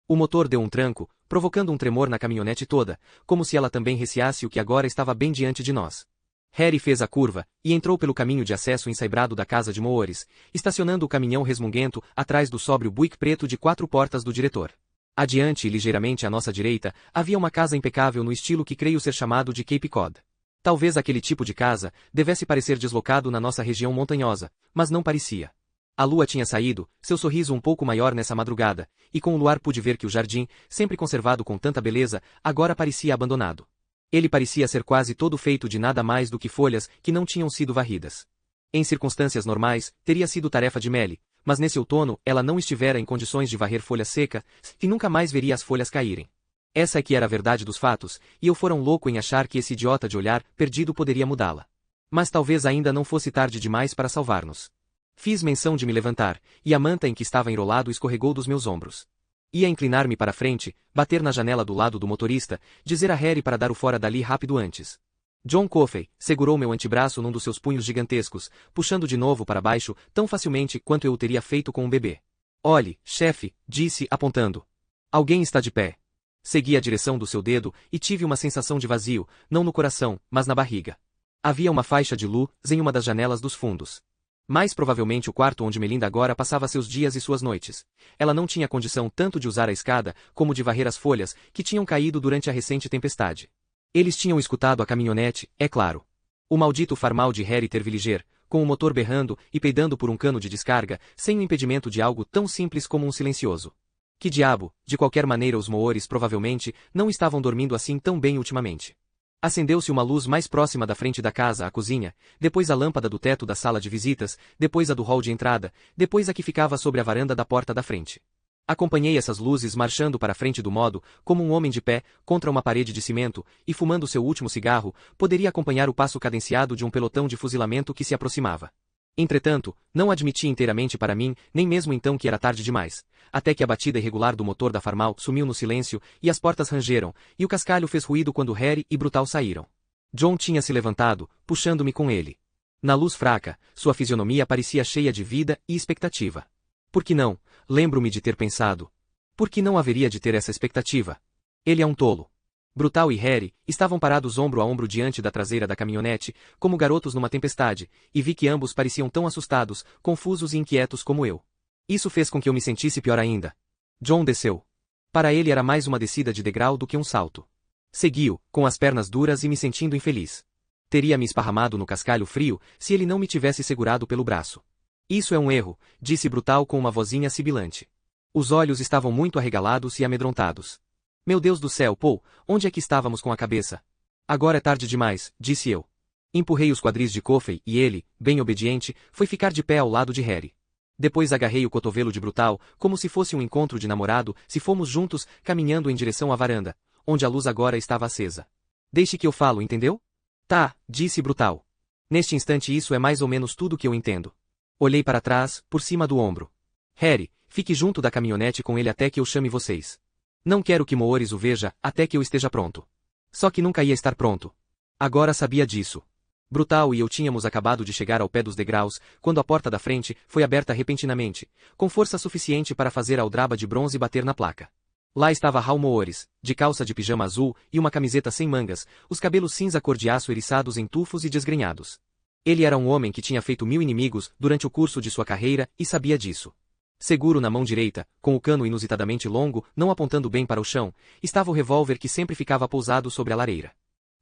O motor deu um tranco, provocando um tremor na caminhonete toda, como se ela também receasse o que agora estava bem diante de nós. Harry fez a curva, e entrou pelo caminho de acesso ensaibrado da casa de Moores, estacionando o caminhão resmunguento atrás do sóbrio Buick preto de 4 portas do diretor. Adiante e ligeiramente à nossa direita, havia uma casa impecável no estilo que creio ser chamado de Cape Cod. Talvez aquele tipo de casa devesse parecer deslocado na nossa região montanhosa, mas não parecia. A lua tinha saído, seu sorriso um pouco maior nessa madrugada, e com o luar pude ver que o jardim, sempre conservado com tanta beleza, agora parecia abandonado. Ele parecia ser quase todo feito de nada mais do que folhas que não tinham sido varridas. Em circunstâncias normais, teria sido tarefa de Melly, mas nesse outono ela não estivera em condições de varrer folha seca, e nunca mais veria as folhas caírem. Essa é que era a verdade dos fatos, e eu fora um louco em achar que esse idiota de olhar perdido poderia mudá-la. Mas talvez ainda não fosse tarde demais para salvar-nos. Fiz menção de me levantar, e a manta em que estava enrolado escorregou dos meus ombros. Ia inclinar-me para frente, bater na janela do lado do motorista, dizer a Harry para dar o fora dali rápido antes. John Coffey segurou meu antebraço num dos seus punhos gigantescos, puxando de novo para baixo tão facilmente quanto eu o teria feito com um bebê. Olhe, chefe, disse, apontando. Alguém está de pé. Segui a direção do seu dedo e tive uma sensação de vazio, não no coração, mas na barriga. Havia uma faixa de luz em uma das janelas dos fundos. Mais provavelmente o quarto onde Melinda agora passava seus dias e suas noites. Ela não tinha condição tanto de usar a escada, como de varrer as folhas, que tinham caído durante a recente tempestade. Eles tinham escutado a caminhonete, é claro. O maldito farmal de Harry Terwilliger, com o motor berrando e peidando por um cano de descarga, sem o impedimento de algo tão simples como um silencioso. Que diabo, de qualquer maneira os Moores provavelmente não estavam dormindo assim tão bem ultimamente. Acendeu-se uma luz mais próxima da frente da casa, a cozinha, depois a lâmpada do teto da sala de visitas, depois a do hall de entrada, depois a que ficava sobre a varanda da porta da frente. Acompanhei essas luzes marchando para a frente do modo, como um homem de pé, contra uma parede de cimento, e fumando seu último cigarro, poderia acompanhar o passo cadenciado de um pelotão de fuzilamento que se aproximava. Entretanto, não admiti inteiramente para mim, nem mesmo então que era tarde demais, até que a batida irregular do motor da Farmal sumiu no silêncio, e as portas rangeram, e o cascalho fez ruído quando Harry e Brutal saíram. John tinha se levantado, puxando-me com ele. Na luz fraca, sua fisionomia parecia cheia de vida e expectativa. Por que não? Lembro-me de ter pensado. Por que não haveria de ter essa expectativa? Ele é um tolo. Brutal e Harry estavam parados ombro a ombro diante da traseira da caminhonete, como garotos numa tempestade, e vi que ambos pareciam tão assustados, confusos e inquietos como eu. Isso fez com que eu me sentisse pior ainda. John desceu. Para ele era mais uma descida de degrau do que um salto. Segui-o, com as pernas duras e me sentindo infeliz. Teria me esparramado no cascalho frio, se ele não me tivesse segurado pelo braço. Isso é um erro, disse Brutal com uma vozinha sibilante. Os olhos estavam muito arregalados e amedrontados. Meu Deus do céu, Paul, onde é que estávamos com a cabeça? Agora é tarde demais, disse eu. Empurrei os quadris de Coffey e ele, bem obediente, foi ficar de pé ao lado de Harry. Depois agarrei o cotovelo de Brutal, como se fosse um encontro de namorado, se fomos juntos, caminhando em direção à varanda, onde a luz agora estava acesa. Deixe que eu falo, entendeu? Tá, disse Brutal. Neste instante isso é mais ou menos tudo que eu entendo. Olhei para trás, por cima do ombro. Harry, fique junto da caminhonete com ele até que eu chame vocês. Não quero que Moores o veja, até que eu esteja pronto. Só que nunca ia estar pronto. Agora sabia disso. Brutal e eu tínhamos acabado de chegar ao pé dos degraus, quando a porta da frente foi aberta repentinamente, com força suficiente para fazer a aldraba de bronze bater na placa. Lá estava Hal Moores, de calça de pijama azul e uma camiseta sem mangas, os cabelos cinza cor de aço eriçados em tufos e desgrenhados. Ele era um homem que tinha feito 1000 inimigos durante o curso de sua carreira e sabia disso. Seguro na mão direita, com o cano inusitadamente longo, não apontando bem para o chão, estava o revólver que sempre ficava pousado sobre a lareira.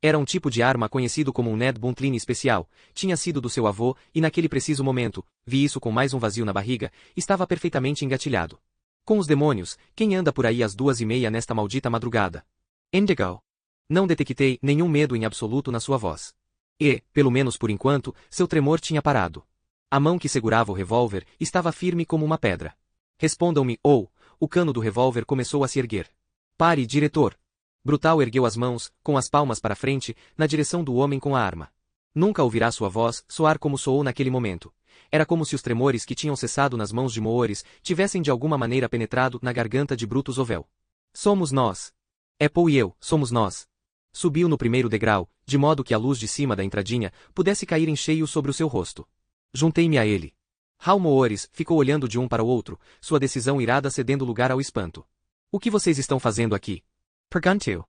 Era um tipo de arma conhecido como um Ned Buntline especial, tinha sido do seu avô, e naquele preciso momento, vi isso com mais um vazio na barriga, estava perfeitamente engatilhado. Com os demônios, quem anda por aí às 2:30 nesta maldita madrugada? Indigo. Não detectei nenhum medo em absoluto na sua voz. E, pelo menos por enquanto, seu tremor tinha parado. A mão que segurava o revólver estava firme como uma pedra. Respondam-me, o cano do revólver começou a se erguer. Pare, diretor. Brutal ergueu as mãos, com as palmas para frente, na direção do homem com a arma. Nunca ouvirá sua voz soar como soou naquele momento. Era como se os tremores que tinham cessado nas mãos de Moores tivessem de alguma maneira penetrado na garganta de Brutus Ovel. Somos nós. Apple e eu, somos nós. Subiu no primeiro degrau, de modo que a luz de cima da entradinha pudesse cair em cheio sobre o seu rosto. Juntei-me a ele. Hal Moores ficou olhando de um para o outro, sua decisão irada cedendo lugar ao espanto. O que vocês estão fazendo aqui? Perguntou.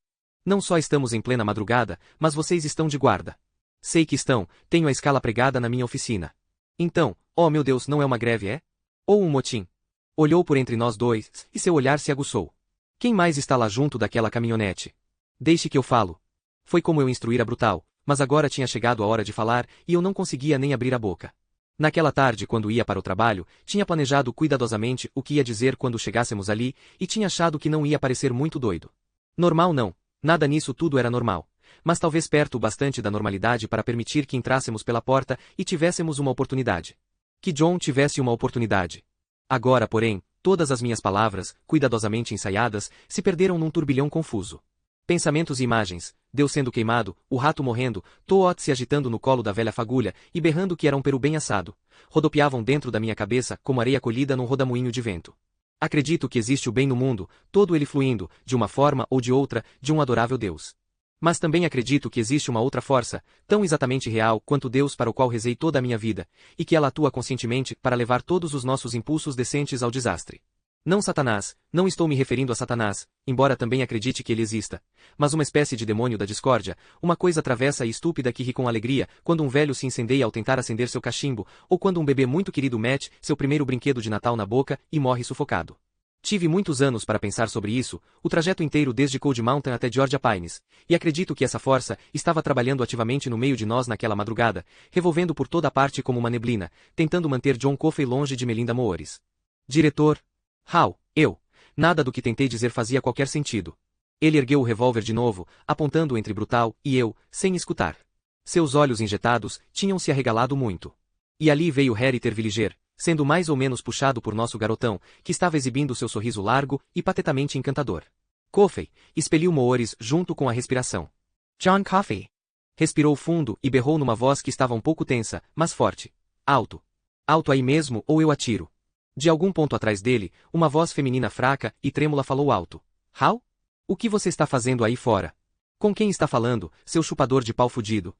Não só estamos em plena madrugada, mas vocês estão de guarda. Sei que estão, tenho a escala pregada na minha oficina. Então, oh meu Deus, não é uma greve, é? Ou um motim? Olhou por entre nós dois, e seu olhar se aguçou. Quem mais está lá junto daquela caminhonete? Deixe que eu falo. Foi como eu instruíra Brutal, mas agora tinha chegado a hora de falar, e eu não conseguia nem abrir a boca. Naquela tarde, quando ia para o trabalho, tinha planejado cuidadosamente o que ia dizer quando chegássemos ali, e tinha achado que não ia parecer muito doido. Normal não, nada nisso tudo era normal. Mas talvez perto o bastante da normalidade para permitir que entrássemos pela porta e tivéssemos uma oportunidade. Que John tivesse uma oportunidade. Agora, porém, todas as minhas palavras, cuidadosamente ensaiadas, se perderam num turbilhão confuso. Pensamentos e imagens, Deus sendo queimado, o rato morrendo, Toot se agitando no colo da velha fagulha e berrando que era um peru bem assado, rodopiavam dentro da minha cabeça como areia colhida num rodamuinho de vento. Acredito que existe o bem no mundo, todo ele fluindo, de uma forma ou de outra, de um adorável Deus. Mas também acredito que existe uma outra força, tão exatamente real quanto Deus para o qual rezei toda a minha vida, e que ela atua conscientemente para levar todos os nossos impulsos decentes ao desastre. Não Satanás, não estou me referindo a Satanás, embora também acredite que ele exista, mas uma espécie de demônio da discórdia, uma coisa travessa e estúpida que ri com alegria quando um velho se incendeia ao tentar acender seu cachimbo, ou quando um bebê muito querido mete seu primeiro brinquedo de Natal na boca e morre sufocado. Tive muitos anos para pensar sobre isso, o trajeto inteiro desde Cold Mountain até Georgia Pines, e acredito que essa força estava trabalhando ativamente no meio de nós naquela madrugada, revolvendo por toda a parte como uma neblina, tentando manter John Coffey longe de Melinda Moores. Diretor. Hal, eu. Nada do que tentei dizer fazia qualquer sentido. Ele ergueu o revólver de novo, apontando entre Brutal e eu, sem escutar. Seus olhos injetados tinham se arregalado muito. E ali veio Harry Terwilliger, sendo mais ou menos puxado por nosso garotão, que estava exibindo seu sorriso largo e patetamente encantador. Coffey, expeliu Moores junto com a respiração. John Coffey. Respirou fundo e berrou numa voz que estava um pouco tensa, mas forte. Alto. Alto aí mesmo ou eu atiro. De algum ponto atrás dele, uma voz feminina fraca e trêmula falou alto. Hal? O que você está fazendo aí fora? Com quem está falando, seu chupador de pau fudido?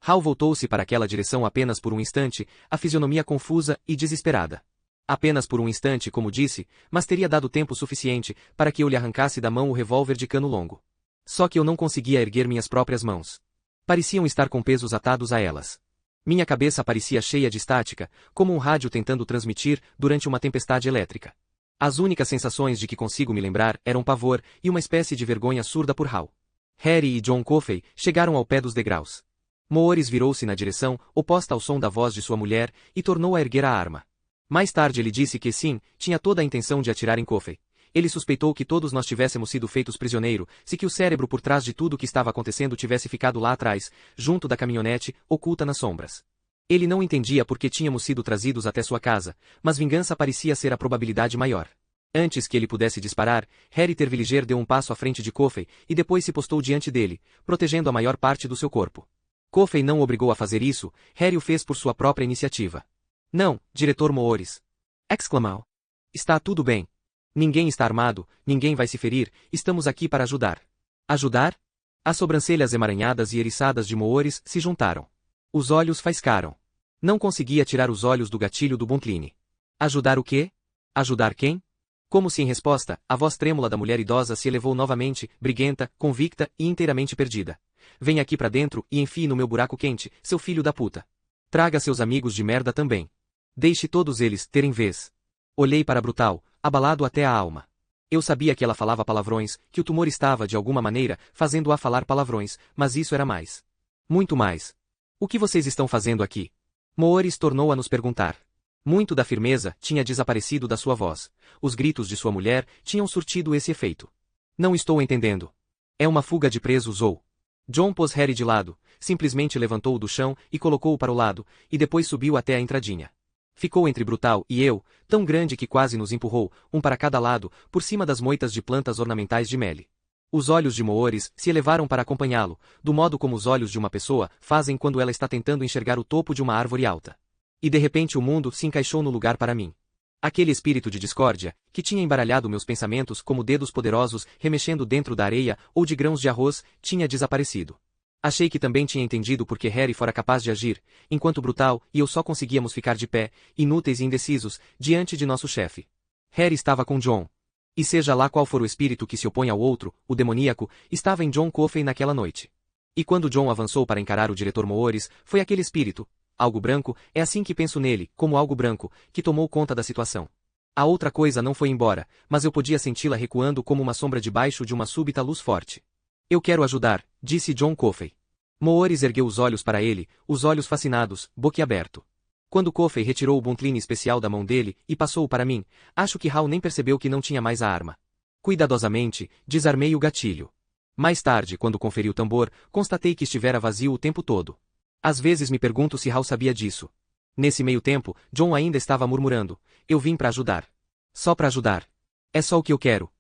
Hal voltou-se para aquela direção apenas por um instante, a fisionomia confusa e desesperada. Apenas por um instante, como disse, mas teria dado tempo suficiente para que eu lhe arrancasse da mão o revólver de cano longo. Só que eu não conseguia erguer minhas próprias mãos. Pareciam estar com pesos atados a elas. Minha cabeça parecia cheia de estática, como um rádio tentando transmitir durante uma tempestade elétrica. As únicas sensações de que consigo me lembrar eram pavor e uma espécie de vergonha surda por Hal. Harry e John Coffey chegaram ao pé dos degraus. Moores virou-se na direção, oposta ao som da voz de sua mulher, e tornou a erguer a arma. Mais tarde ele disse que sim, tinha toda a intenção de atirar em Coffey. Ele suspeitou que todos nós tivéssemos sido feitos prisioneiro, se que o cérebro por trás de tudo o que estava acontecendo tivesse ficado lá atrás, junto da caminhonete, oculta nas sombras. Ele não entendia por que tínhamos sido trazidos até sua casa, mas vingança parecia ser a probabilidade maior. Antes que ele pudesse disparar, Harry Terwilliger deu um passo à frente de Coffey e depois se postou diante dele, protegendo a maior parte do seu corpo. Coffey não o obrigou a fazer isso, Harry o fez por sua própria iniciativa. Não, diretor Moores! Exclamou. Está tudo bem. Ninguém está armado, ninguém vai se ferir, estamos aqui para ajudar. Ajudar? As sobrancelhas emaranhadas e eriçadas de Moores se juntaram. Os olhos faiscaram. Não conseguia tirar os olhos do gatilho do Buntline. Ajudar o quê? Ajudar quem? Como se em resposta, a voz trêmula da mulher idosa se elevou novamente, briguenta, convicta e inteiramente perdida. Venha aqui pra dentro e enfie no meu buraco quente, seu filho da puta. Traga seus amigos de merda também. Deixe todos eles terem vez. Olhei para Brutal, abalado até a alma. Eu sabia que ela falava palavrões, que o tumor estava de alguma maneira fazendo-a falar palavrões, mas isso era mais. Muito mais. O que vocês estão fazendo aqui? Moores tornou a nos perguntar. Muito da firmeza tinha desaparecido da sua voz. Os gritos de sua mulher tinham surtido esse efeito. Não estou entendendo. É uma fuga de presos ou... John pôs Harry de lado, simplesmente levantou-o do chão e colocou-o para o lado, e depois subiu até a entradinha. Ficou entre Brutal e eu, tão grande que quase nos empurrou, um para cada lado, por cima das moitas de plantas ornamentais de mele. Os olhos de Moores se elevaram para acompanhá-lo, do modo como os olhos de uma pessoa fazem quando ela está tentando enxergar o topo de uma árvore alta. E de repente o mundo se encaixou no lugar para mim. Aquele espírito de discórdia, que tinha embaralhado meus pensamentos como dedos poderosos remexendo dentro da areia ou de grãos de arroz, tinha desaparecido. Achei que também tinha entendido por que Harry fora capaz de agir, enquanto Brutal e eu só conseguíamos ficar de pé, inúteis e indecisos, diante de nosso chefe. Harry estava com John. E seja lá qual for o espírito que se opõe ao outro, o demoníaco, estava em John Coffey naquela noite. E quando John avançou para encarar o diretor Moores, foi aquele espírito, algo branco, é assim que penso nele, como algo branco, que tomou conta da situação. A outra coisa não foi embora, mas eu podia senti-la recuando como uma sombra debaixo de uma súbita luz forte. Eu quero ajudar, disse John Coffey. Moores ergueu os olhos para ele, os olhos fascinados, boquiaberto. Quando Coffey retirou o Buntline especial da mão dele e passou-o para mim, acho que Hal nem percebeu que não tinha mais a arma. Cuidadosamente, desarmei o gatilho. Mais tarde, quando conferi o tambor, constatei que estivera vazio o tempo todo. Às vezes me pergunto se Hal sabia disso. Nesse meio tempo, John ainda estava murmurando. Eu vim para ajudar. Só para ajudar. É só o que eu quero.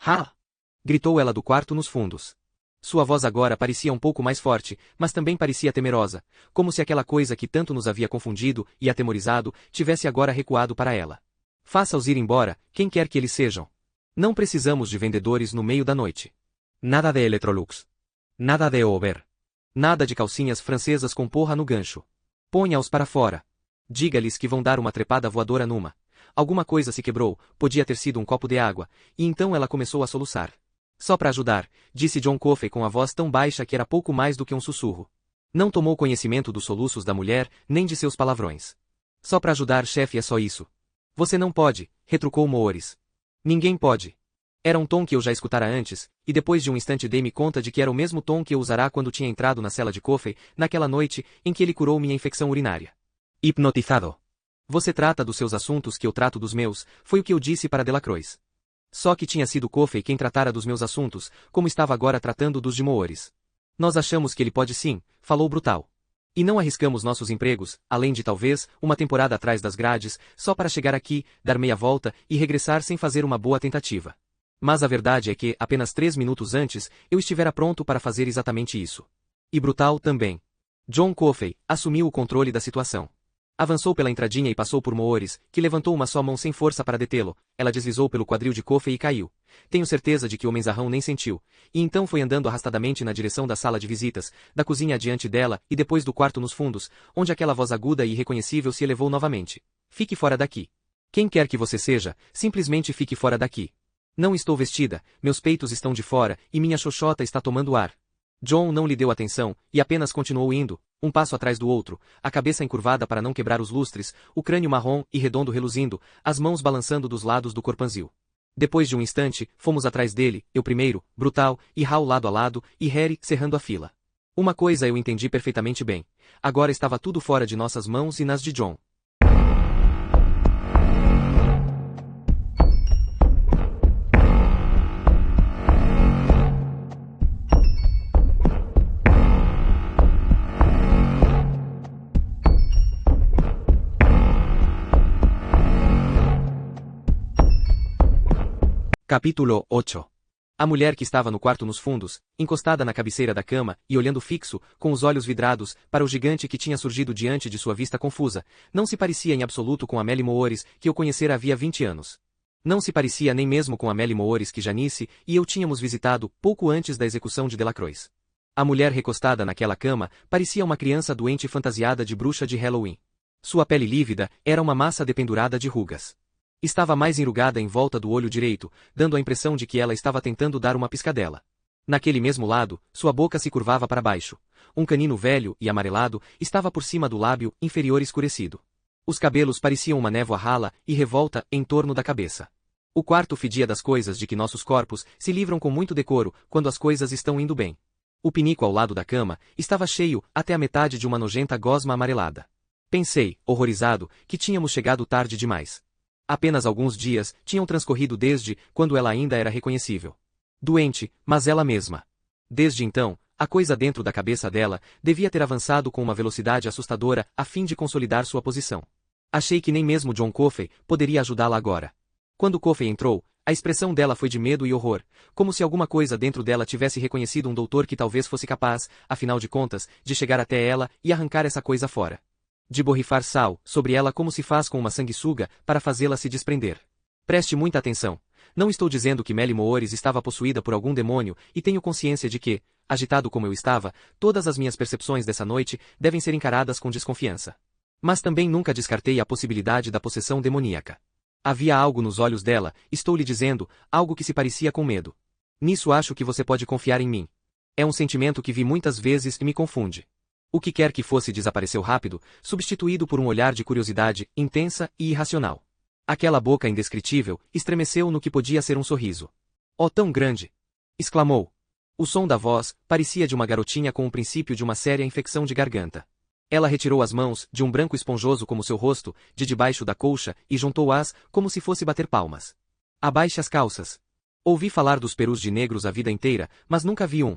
Ha! Gritou ela do quarto nos fundos. Sua voz agora parecia um pouco mais forte, mas também parecia temerosa, como se aquela coisa que tanto nos havia confundido e atemorizado tivesse agora recuado para ela. Faça-os ir embora, quem quer que eles sejam. Não precisamos de vendedores no meio da noite. Nada de Electrolux. Nada de Over. Nada de calcinhas francesas com porra no gancho. Ponha-os para fora. Diga-lhes que vão dar uma trepada voadora numa. Alguma coisa se quebrou, podia ter sido um copo de água, e então ela começou a soluçar. Só para ajudar, disse John Coffey com a voz tão baixa que era pouco mais do que um sussurro. Não tomou conhecimento dos soluços da mulher, nem de seus palavrões. Só para ajudar, chefe, é só isso. Você não pode, retrucou Moores. Ninguém pode. Era um tom que eu já escutara antes, e depois de um instante dei-me conta de que era o mesmo tom que eu usara quando tinha entrado na cela de Coffey, naquela noite em que ele curou minha infecção urinária. Hipnotizado. Você trata dos seus assuntos que eu trato dos meus, foi o que eu disse para Delacroix. Só que tinha sido Coffey quem tratara dos meus assuntos, como estava agora tratando dos de Moores. Nós achamos que ele pode sim, falou Brutal. E não arriscamos nossos empregos, além de talvez, uma temporada atrás das grades, só para chegar aqui, dar meia volta e regressar sem fazer uma boa tentativa. Mas a verdade é que, apenas 3 minutos antes, eu estivera pronto para fazer exatamente isso. E Brutal também. John Coffey assumiu o controle da situação. Avançou pela entradinha e passou por Moores, que levantou uma só mão sem força para detê-lo. Ela deslizou pelo quadril de Coffey e caiu. Tenho certeza de que o homenzarrão nem sentiu. E então foi andando arrastadamente na direção da sala de visitas, da cozinha adiante dela e depois do quarto nos fundos, onde aquela voz aguda e irreconhecível se elevou novamente. Fique fora daqui. Quem quer que você seja, simplesmente fique fora daqui. Não estou vestida, meus peitos estão de fora e minha xoxota está tomando ar. John não lhe deu atenção, e apenas continuou indo, um passo atrás do outro, a cabeça encurvada para não quebrar os lustres, o crânio marrom e redondo reluzindo, as mãos balançando dos lados do corpanzil. Depois de um instante, fomos atrás dele, eu primeiro, Brutal, e Hal lado a lado, e Harry cerrando a fila. Uma coisa eu entendi perfeitamente bem. Agora estava tudo fora de nossas mãos e nas de John. Capítulo 8. A mulher que estava no quarto nos fundos, encostada na cabeceira da cama e olhando fixo, com os olhos vidrados, para o gigante que tinha surgido diante de sua vista confusa, não se parecia em absoluto com Amélie Moores, que eu conhecera havia 20 anos. Não se parecia nem mesmo com Amélie Moores que Janice e eu tínhamos visitado pouco antes da execução de Delacroix. A mulher recostada naquela cama parecia uma criança doente fantasiada de bruxa de Halloween. Sua pele lívida era uma massa dependurada de rugas. Estava mais enrugada em volta do olho direito, dando a impressão de que ela estava tentando dar uma piscadela. Naquele mesmo lado, sua boca se curvava para baixo. Um canino velho e amarelado estava por cima do lábio inferior escurecido. Os cabelos pareciam uma névoa rala e revolta em torno da cabeça. O quarto fedia das coisas de que nossos corpos se livram com muito decoro quando as coisas estão indo bem. O pinico ao lado da cama estava cheio até a metade de uma nojenta gosma amarelada. Pensei, horrorizado, que tínhamos chegado tarde demais. Apenas alguns dias tinham transcorrido desde quando ela ainda era reconhecível. Doente, mas ela mesma. Desde então, a coisa dentro da cabeça dela devia ter avançado com uma velocidade assustadora a fim de consolidar sua posição. Achei que nem mesmo John Coffey poderia ajudá-la agora. Quando Coffey entrou, a expressão dela foi de medo e horror, como se alguma coisa dentro dela tivesse reconhecido um doutor que talvez fosse capaz, afinal de contas, de chegar até ela e arrancar essa coisa fora. De borrifar sal sobre ela como se faz com uma sanguessuga para fazê-la se desprender. Preste muita atenção. Não estou dizendo que Amélie Moores estava possuída por algum demônio e tenho consciência de que, agitado como eu estava, todas as minhas percepções dessa noite devem ser encaradas com desconfiança. Mas também nunca descartei a possibilidade da possessão demoníaca. Havia algo nos olhos dela, estou lhe dizendo, algo que se parecia com medo. Nisso acho que você pode confiar em mim. É um sentimento que vi muitas vezes e me confunde. O que quer que fosse desapareceu rápido, substituído por um olhar de curiosidade, intensa e irracional. Aquela boca indescritível estremeceu no que podia ser um sorriso. Oh, tão grande! Exclamou. O som da voz parecia de uma garotinha com o princípio de uma séria infecção de garganta. Ela retirou as mãos, de um branco esponjoso como seu rosto, de debaixo da colcha e juntou-as, como se fosse bater palmas. Abaixe as calças. Ouvi falar dos perus de negros a vida inteira, mas nunca vi um.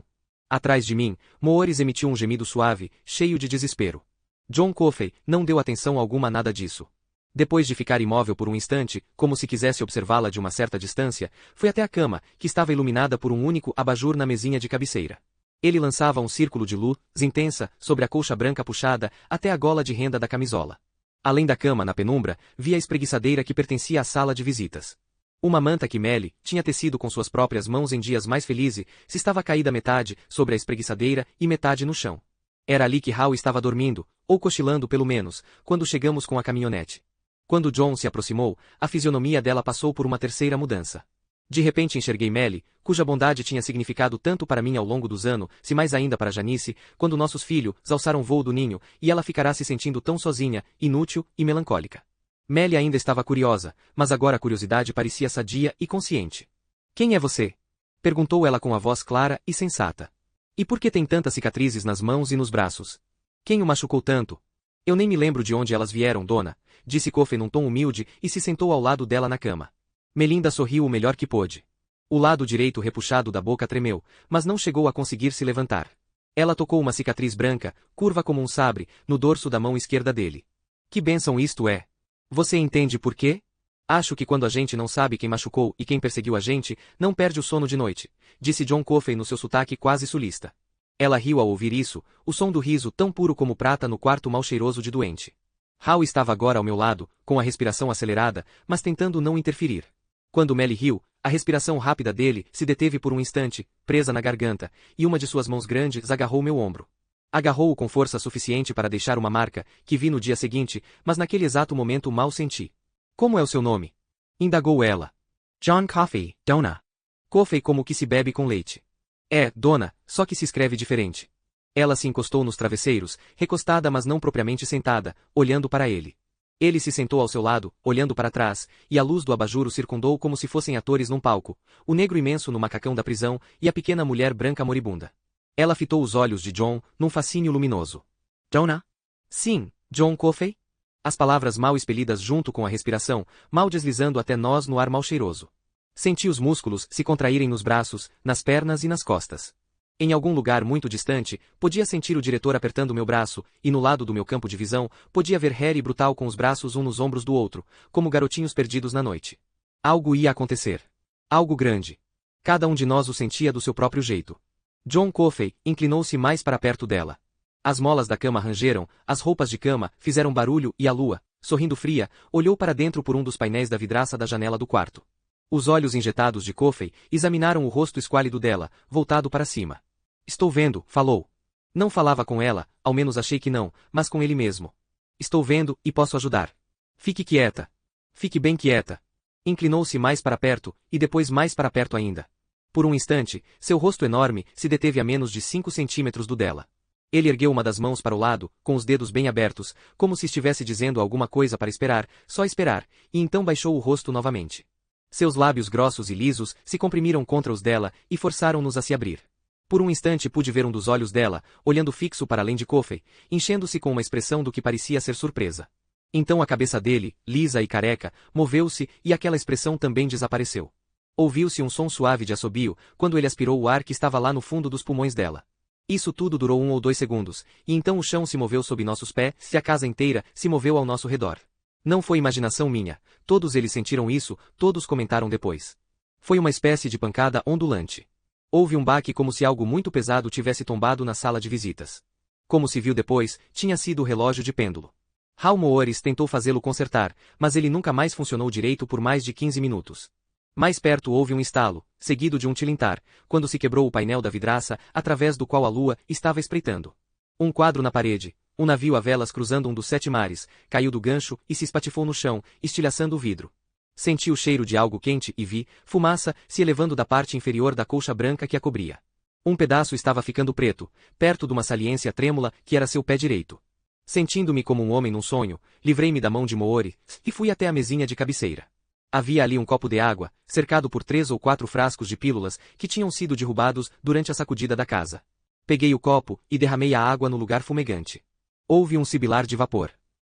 Atrás de mim, Moores emitiu um gemido suave, cheio de desespero. John Coffey não deu atenção alguma a nada disso. Depois de ficar imóvel por um instante, como se quisesse observá-la de uma certa distância, foi até a cama, que estava iluminada por um único abajur na mesinha de cabeceira. Ele lançava um círculo de luz intensa sobre a colcha branca puxada até a gola de renda da camisola. Além da cama na penumbra, via a espreguiçadeira que pertencia à sala de visitas. Uma manta que Melly tinha tecido com suas próprias mãos em dias mais felizes, se estava caída metade sobre a espreguiçadeira e metade no chão. Era ali que Hal estava dormindo, ou cochilando pelo menos, quando chegamos com a caminhonete. Quando John se aproximou, a fisionomia dela passou por uma terceira mudança. De repente enxerguei Melly, cuja bondade tinha significado tanto para mim ao longo dos anos, se mais ainda para Janice, quando nossos filhos alçaram voo do ninho, e ela ficará se sentindo tão sozinha, inútil e melancólica. Melly ainda estava curiosa, mas agora a curiosidade parecia sadia e consciente. Quem é você? Perguntou ela com a voz clara e sensata. E por que tem tantas cicatrizes nas mãos e nos braços? Quem o machucou tanto? Eu nem me lembro de onde elas vieram, dona, disse Coffey num tom humilde e se sentou ao lado dela na cama. Melinda sorriu o melhor que pôde. O lado direito repuxado da boca tremeu, mas não chegou a conseguir se levantar. Ela tocou uma cicatriz branca, curva como um sabre, no dorso da mão esquerda dele. Que bênção isto é! Você entende por quê? Acho que quando a gente não sabe quem machucou e quem perseguiu a gente, não perde o sono de noite, disse John Coffey no seu sotaque quase sulista. Ela riu ao ouvir isso, o som do riso tão puro como prata no quarto mal cheiroso de doente. Hal estava agora ao meu lado, com a respiração acelerada, mas tentando não interferir. Quando Melly riu, a respiração rápida dele se deteve por um instante, presa na garganta, e uma de suas mãos grandes agarrou meu ombro. Agarrou-o com força suficiente para deixar uma marca, que vi no dia seguinte, mas naquele exato momento mal senti. Como é o seu nome? Indagou ela. John Coffey, dona. Coffey como que se bebe com leite. É, dona, só que se escreve diferente. Ela se encostou nos travesseiros, recostada mas não propriamente sentada, olhando para ele. Ele se sentou ao seu lado, olhando para trás, e a luz do abajur o circundou como se fossem atores num palco, o negro imenso no macacão da prisão e a pequena mulher branca moribunda. Ela fitou os olhos de John, num fascínio luminoso. Dona? Sim, John Coffey? As palavras mal expelidas junto com a respiração, mal deslizando até nós no ar mal cheiroso. Senti os músculos se contraírem nos braços, nas pernas e nas costas. Em algum lugar muito distante, podia sentir o diretor apertando meu braço, e no lado do meu campo de visão, podia ver Harry e Brutal com os braços um nos ombros do outro, como garotinhos perdidos na noite. Algo ia acontecer. Algo grande. Cada um de nós o sentia do seu próprio jeito. John Coffey inclinou-se mais para perto dela. As molas da cama rangeram, as roupas de cama fizeram barulho e a lua, sorrindo fria, olhou para dentro por um dos painéis da vidraça da janela do quarto. Os olhos injetados de Coffey examinaram o rosto esquálido dela, voltado para cima. Estou vendo, falou. Não falava com ela, ao menos achei que não, mas com ele mesmo. Estou vendo e posso ajudar. Fique quieta. Fique bem quieta. Inclinou-se mais para perto, e depois mais para perto ainda. Por um instante, seu rosto enorme se deteve a menos de 5 centímetros do dela. Ele ergueu uma das mãos para o lado, com os dedos bem abertos, como se estivesse dizendo alguma coisa para esperar, só esperar, e então baixou o rosto novamente. Seus lábios grossos e lisos se comprimiram contra os dela e forçaram-nos a se abrir. Por um instante pude ver um dos olhos dela, olhando fixo para além de Coffey, enchendo-se com uma expressão do que parecia ser surpresa. Então a cabeça dele, lisa e careca, moveu-se e aquela expressão também desapareceu. Ouviu-se um som suave de assobio, quando ele aspirou o ar que estava lá no fundo dos pulmões dela. Isso tudo durou 1 ou 2 segundos, e então o chão se moveu sob nossos pés, e a casa inteira se moveu ao nosso redor. Não foi imaginação minha, todos eles sentiram isso, todos comentaram depois. Foi uma espécie de pancada ondulante. Houve um baque como se algo muito pesado tivesse tombado na sala de visitas. Como se viu depois, tinha sido o relógio de pêndulo. Hal Moores tentou fazê-lo consertar, mas ele nunca mais funcionou direito por mais de 15 minutos. Mais perto houve um estalo, seguido de um tilintar, quando se quebrou o painel da vidraça, através do qual a lua estava espreitando. Um quadro na parede, um navio a velas cruzando um dos 7 mares, caiu do gancho e se espatifou no chão, estilhaçando o vidro. Senti o cheiro de algo quente e vi fumaça se elevando da parte inferior da colcha branca que a cobria. Um pedaço estava ficando preto, perto de uma saliência trêmula que era seu pé direito. Sentindo-me como um homem num sonho, livrei-me da mão de Moori e fui até a mesinha de cabeceira. Havia ali um copo de água, cercado por 3 ou 4 frascos de pílulas que tinham sido derrubados durante a sacudida da casa. Peguei o copo e derramei a água no lugar fumegante. Houve um sibilar de vapor.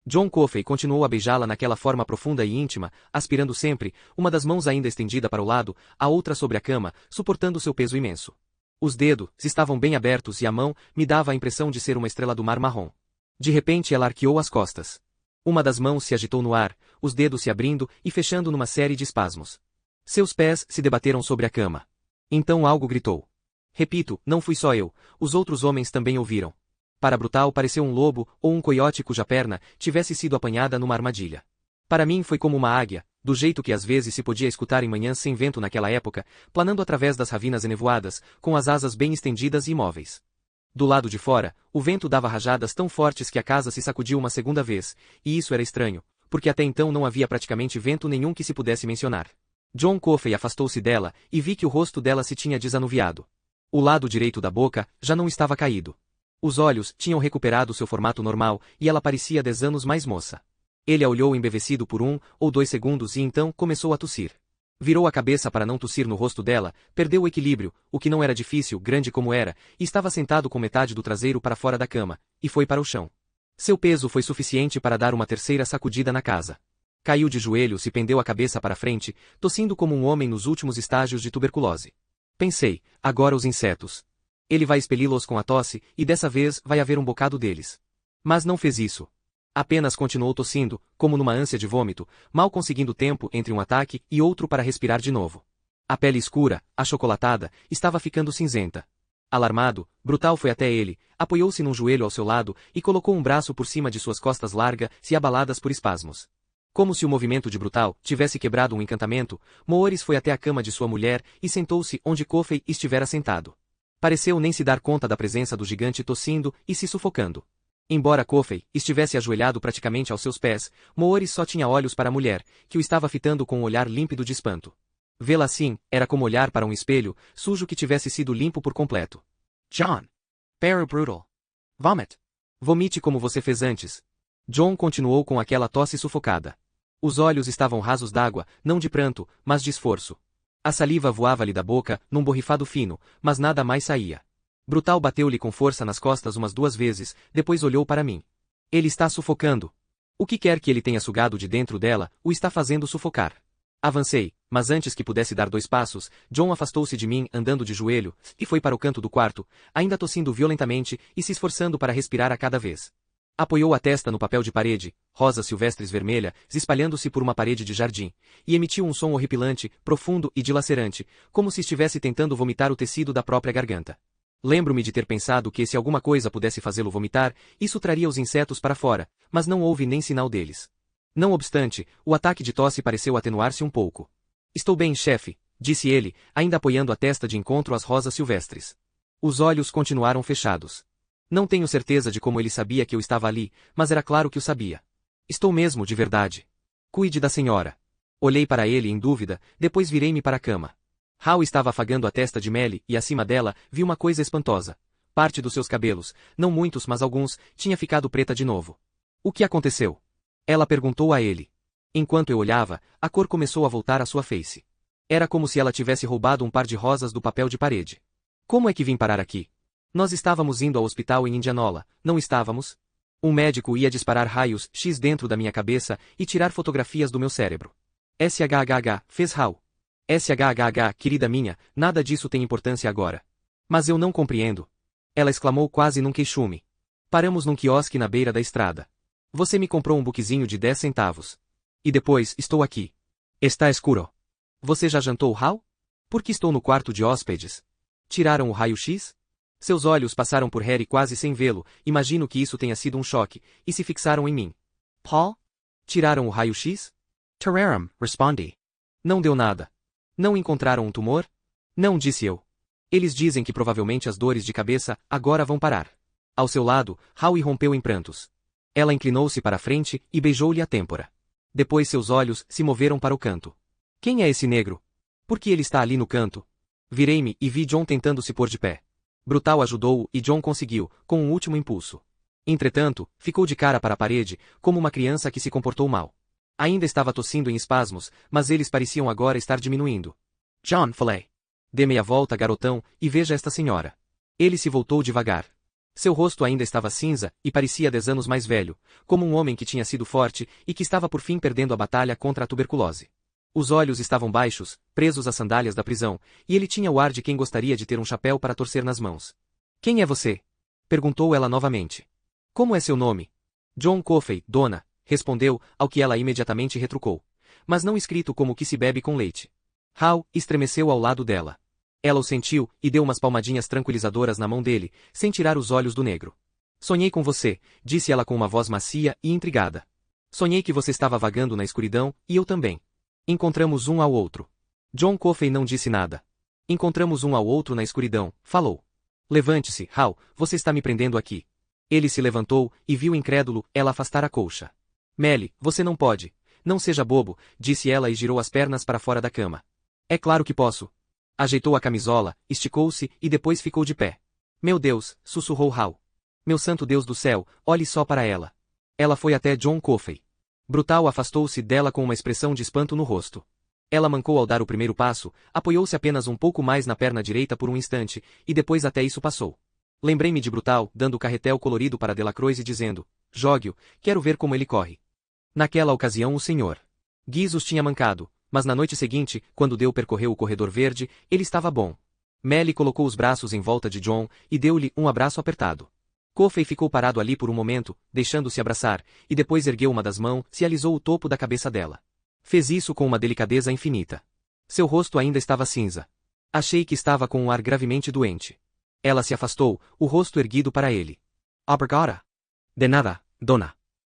John Coffey continuou a beijá-la naquela forma profunda e íntima, aspirando sempre, uma das mãos ainda estendida para o lado, a outra sobre a cama, suportando seu peso imenso. Os dedos estavam bem abertos e a mão me dava a impressão de ser uma estrela do mar marrom. De repente ela arqueou as costas. Uma das mãos se agitou no ar, os dedos se abrindo e fechando numa série de espasmos. Seus pés se debateram sobre a cama. Então algo gritou. Repito, não fui só eu, os outros homens também ouviram. Para Brutal pareceu um lobo ou um coiote cuja perna tivesse sido apanhada numa armadilha. Para mim foi como uma águia, do jeito que às vezes se podia escutar em manhãs sem vento naquela época, planando através das ravinas enevoadas, com as asas bem estendidas e imóveis. Do lado de fora, o vento dava rajadas tão fortes que a casa se sacudiu uma segunda vez, e isso era estranho, porque até então não havia praticamente vento nenhum que se pudesse mencionar. John Coffey afastou-se dela e vi que o rosto dela se tinha desanuviado. O lado direito da boca já não estava caído. Os olhos tinham recuperado seu formato normal e ela parecia 10 anos mais moça. Ele a olhou embevecido por 1 ou 2 segundos e então começou a tossir. Virou a cabeça para não tossir no rosto dela, perdeu o equilíbrio, o que não era difícil, grande como era, e estava sentado com metade do traseiro para fora da cama, e foi para o chão. Seu peso foi suficiente para dar uma terceira sacudida na casa. Caiu de joelhos e pendeu a cabeça para frente, tossindo como um homem nos últimos estágios de tuberculose. Pensei, agora os insetos. Ele vai expeli-los com a tosse, e dessa vez vai haver um bocado deles. Mas não fez isso. Apenas continuou tossindo, como numa ânsia de vômito, mal conseguindo tempo entre um ataque e outro para respirar de novo. A pele escura, achocolatada, estava ficando cinzenta. Alarmado, Brutal foi até ele, apoiou-se num joelho ao seu lado e colocou um braço por cima de suas costas largas e abaladas por espasmos. Como se o movimento de Brutal tivesse quebrado um encantamento, Moores foi até a cama de sua mulher e sentou-se onde Coffey estivera sentado. Pareceu nem se dar conta da presença do gigante tossindo e se sufocando. Embora Coffey estivesse ajoelhado praticamente aos seus pés, Moores só tinha olhos para a mulher, que o estava fitando com um olhar límpido de espanto. Vê-la assim, era como olhar para um espelho, sujo que tivesse sido limpo por completo. John. Para Brutal. Vomit. Vomite como você fez antes. John continuou com aquela tosse sufocada. Os olhos estavam rasos d'água, não de pranto, mas de esforço. A saliva voava-lhe da boca, num borrifado fino, mas nada mais saía. Brutal bateu-lhe com força nas costas umas 2 vezes, depois olhou para mim. Ele está sufocando. O que quer que ele tenha sugado de dentro dela, o está fazendo sufocar. Avancei, mas antes que pudesse dar 2 passos, John afastou-se de mim andando de joelho, e foi para o canto do quarto, ainda tossindo violentamente e se esforçando para respirar a cada vez. Apoiou a testa no papel de parede, rosas silvestres vermelha, espalhando-se por uma parede de jardim, e emitiu um som horripilante, profundo e dilacerante, como se estivesse tentando vomitar o tecido da própria garganta. Lembro-me de ter pensado que se alguma coisa pudesse fazê-lo vomitar, isso traria os insetos para fora, mas não houve nem sinal deles. Não obstante, o ataque de tosse pareceu atenuar-se um pouco. Estou bem, chefe, disse ele, ainda apoiando a testa de encontro às rosas silvestres. Os olhos continuaram fechados. Não tenho certeza de como ele sabia que eu estava ali, mas era claro que o sabia. Estou mesmo, de verdade. Cuide da senhora. Olhei para ele em dúvida, depois virei-me para a cama. Hal estava afagando a testa de Melly e acima dela, vi uma coisa espantosa. Parte dos seus cabelos, não muitos mas alguns, tinha ficado preta de novo. O que aconteceu? Ela perguntou a ele. Enquanto eu olhava, a cor começou a voltar à sua face. Era como se ela tivesse roubado um par de rosas do papel de parede. Como é que vim parar aqui? Nós estávamos indo ao hospital em Indianola, não estávamos? Um médico ia disparar raios X dentro da minha cabeça e tirar fotografias do meu cérebro. SHHH, fez Hal. SHHH, querida minha, nada disso tem importância agora. Mas eu não compreendo. Ela exclamou quase num queixume. Paramos num quiosque na beira da estrada. Você me comprou um buquezinho de 10 centavos. E depois, estou aqui. Está escuro. Você já jantou, Hal? Por que estou no quarto de hóspedes? Tiraram o raio-x? Seus olhos passaram por Harry quase sem vê-lo, imagino que isso tenha sido um choque, e se fixaram em mim. Paul? Tiraram o raio-x? Tararam, respondi. Não deu nada. Não encontraram um tumor? Não, disse eu. Eles dizem que provavelmente as dores de cabeça agora vão parar. Ao seu lado, Hal irrompeu em prantos. Ela inclinou-se para a frente e beijou-lhe a têmpora. Depois seus olhos se moveram para o canto. Quem é esse negro? Por que ele está ali no canto? Virei-me e vi John tentando se pôr de pé. Brutal ajudou-o e John conseguiu, com um último impulso. Entretanto, ficou de cara para a parede, como uma criança que se comportou mal. Ainda estava tossindo em espasmos, mas eles pareciam agora estar diminuindo. John, falei. Dê meia volta, garotão, e veja esta senhora. Ele se voltou devagar. Seu rosto ainda estava cinza, e parecia 10 anos mais velho, como um homem que tinha sido forte e que estava por fim perdendo a batalha contra a tuberculose. Os olhos estavam baixos, presos às sandálias da prisão, e ele tinha o ar de quem gostaria de ter um chapéu para torcer nas mãos. Quem é você? Perguntou ela novamente. Como é seu nome? John Coffey, dona, respondeu, ao que ela imediatamente retrucou. Mas não escrito como que se bebe com leite. Hal estremeceu ao lado dela. Ela o sentiu, e deu umas palmadinhas tranquilizadoras na mão dele, sem tirar os olhos do negro. Sonhei com você, disse ela com uma voz macia e intrigada. Sonhei que você estava vagando na escuridão, e eu também. Encontramos um ao outro. John Coffey não disse nada. Encontramos um ao outro na escuridão, falou. Levante-se, Hal, você está me prendendo aqui. Ele se levantou, e viu incrédulo, ela afastar a colcha. Melly, você não pode. Não seja bobo, disse ela e girou as pernas para fora da cama. É claro que posso. Ajeitou a camisola, esticou-se e depois ficou de pé. Meu Deus, sussurrou Hal. Meu santo Deus do céu, olhe só para ela. Ela foi até John Coffey. Brutal afastou-se dela com uma expressão de espanto no rosto. Ela mancou ao dar o primeiro passo, apoiou-se apenas um pouco mais na perna direita por um instante, e depois até isso passou. Lembrei-me de Brutal, dando o carretel colorido para Delacroix e dizendo, jogue-o, quero ver como ele corre. Naquela ocasião o Sr. Guizos tinha mancado, mas na noite seguinte, quando Deu percorreu o corredor verde, ele estava bom. Melly colocou os braços em volta de John, e deu-lhe um abraço apertado. Coffey ficou parado ali por um momento, deixando-se abraçar, e depois ergueu uma das mãos e alisou o topo da cabeça dela. Fez isso com uma delicadeza infinita. Seu rosto ainda estava cinza. Achei que estava com um ar gravemente doente. Ela se afastou, o rosto erguido para ele. Obrigada. De nada, dona.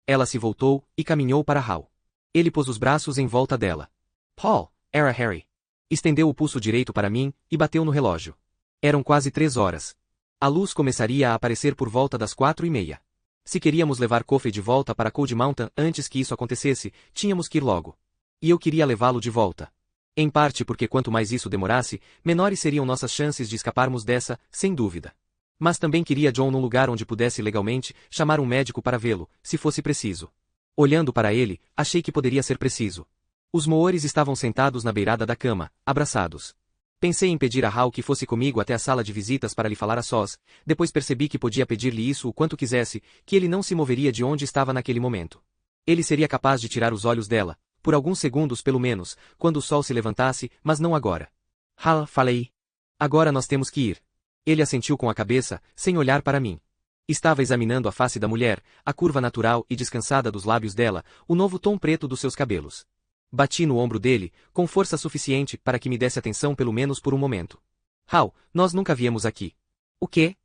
Ela se voltou e caminhou para Hal. Ele pôs os braços em volta dela. Paul, era Harry. Estendeu o pulso direito para mim e bateu no relógio. Eram quase 3 horas. A luz começaria a aparecer por volta das 4:30. Se queríamos levar Coffey de volta para Cold Mountain antes que isso acontecesse, tínhamos que ir logo. E eu queria levá-lo de volta. Em parte porque quanto mais isso demorasse, menores seriam nossas chances de escaparmos dessa, sem dúvida. Mas também queria John num lugar onde pudesse legalmente chamar um médico para vê-lo, se fosse preciso. Olhando para ele, achei que poderia ser preciso. Os Moores estavam sentados na beirada da cama, abraçados. Pensei em pedir a Hal que fosse comigo até a sala de visitas para lhe falar a sós, depois percebi que podia pedir-lhe isso o quanto quisesse, que ele não se moveria de onde estava naquele momento. Ele seria capaz de tirar os olhos dela, por alguns segundos pelo menos, quando o sol se levantasse, mas não agora. Hal, falei. Agora nós temos que ir. Ele assentiu com a cabeça, sem olhar para mim. Estava examinando a face da mulher, a curva natural e descansada dos lábios dela, o novo tom preto dos seus cabelos. Bati no ombro dele, com força suficiente para que me desse atenção pelo menos por um momento. Hal, nós nunca viemos aqui. O quê?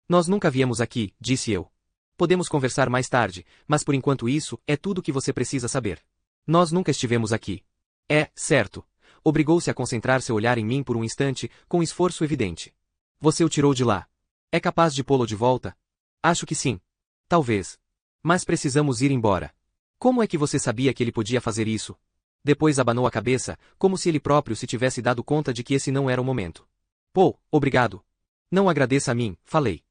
Nós nunca viemos aqui, disse eu. Podemos conversar mais tarde, mas por enquanto isso é tudo o que você precisa saber. Nós nunca estivemos aqui. É, certo. Obrigou-se a concentrar seu olhar em mim por um instante, com esforço evidente. Você o tirou de lá. É capaz de pô-lo de volta? Acho que sim. Talvez. Mas precisamos ir embora. Como é que você sabia que ele podia fazer isso? Depois abanou a cabeça, como se ele próprio se tivesse dado conta de que esse não era o momento. Pô, obrigado. Não agradeça a mim, falei.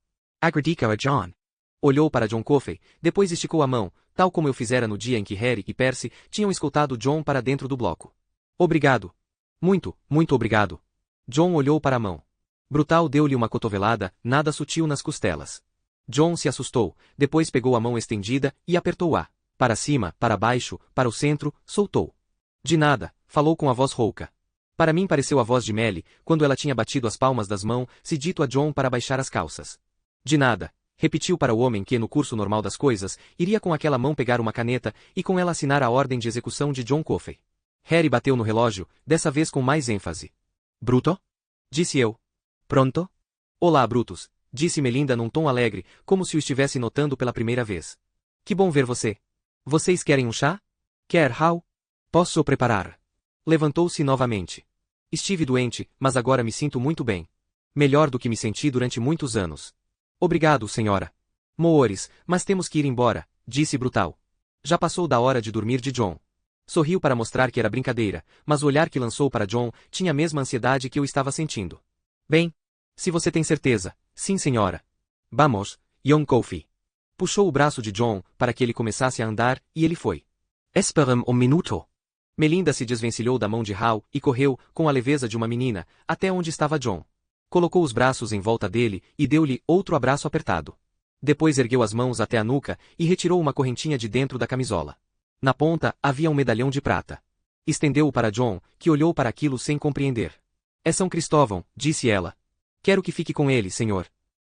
Agradeceu a John. Olhou para John Coffey, depois esticou a mão, tal como eu fizera no dia em que Harry e Percy tinham escoltado John para dentro do bloco. Obrigado. Muito, muito obrigado. John olhou para a mão. Brutal deu-lhe uma cotovelada, nada sutil nas costelas. John se assustou, depois pegou a mão estendida e apertou-a. Para cima, para baixo, para o centro, soltou. De nada, falou com a voz rouca. Para mim pareceu a voz de Melly, quando ela tinha batido as palmas das mãos, se dito a John para baixar as calças. De nada, repetiu para o homem que, no curso normal das coisas, iria com aquela mão pegar uma caneta e com ela assinar a ordem de execução de John Coffey. Harry bateu no relógio, dessa vez com mais ênfase. Bruto? Disse eu. Pronto? Olá, Brutus, disse Melinda num tom alegre, como se o estivesse notando pela primeira vez. Que bom ver você. Vocês querem um chá? Quer, Hal? Posso preparar? Levantou-se novamente. Estive doente, mas agora me sinto muito bem. Melhor do que me senti durante muitos anos. Obrigado, senhora. Moores, mas temos que ir embora, disse Brutal. Já passou da hora de dormir de John. Sorriu para mostrar que era brincadeira, mas o olhar que lançou para John tinha a mesma ansiedade que eu estava sentindo. Bem, se você tem certeza, sim senhora. Vamos, John Coffey. Puxou o braço de John para que ele começasse a andar, e ele foi. Esperem um minuto. Melinda se desvencilhou da mão de Hal e correu, com a leveza de uma menina, até onde estava John. Colocou os braços em volta dele e deu-lhe outro abraço apertado. Depois ergueu as mãos até a nuca e retirou uma correntinha de dentro da camisola. Na ponta havia um medalhão de prata. Estendeu-o para John, que olhou para aquilo sem compreender. É São Cristóvão, disse ela. Quero que fique com ele, senhor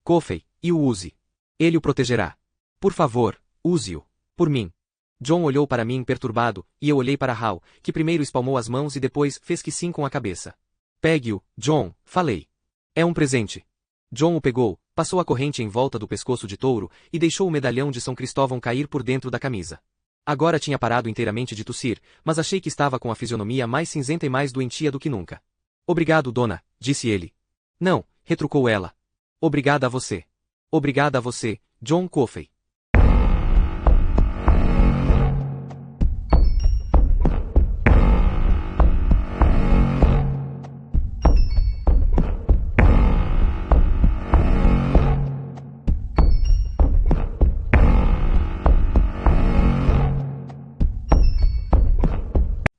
Coffey, e o use. Ele o protegerá. Por favor, use-o. Por mim. John olhou para mim perturbado, e eu olhei para Hal, que primeiro espalmou as mãos e depois fez que sim com a cabeça. Pegue-o, John, falei. É um presente. John o pegou, passou a corrente em volta do pescoço de touro e deixou o medalhão de São Cristóvão cair por dentro da camisa. Agora tinha parado inteiramente de tossir, mas achei que estava com a fisionomia mais cinzenta e mais doentia do que nunca. Obrigado, dona, disse ele. Não, retrucou ela. Obrigada a você. Obrigada a você, John Coffey.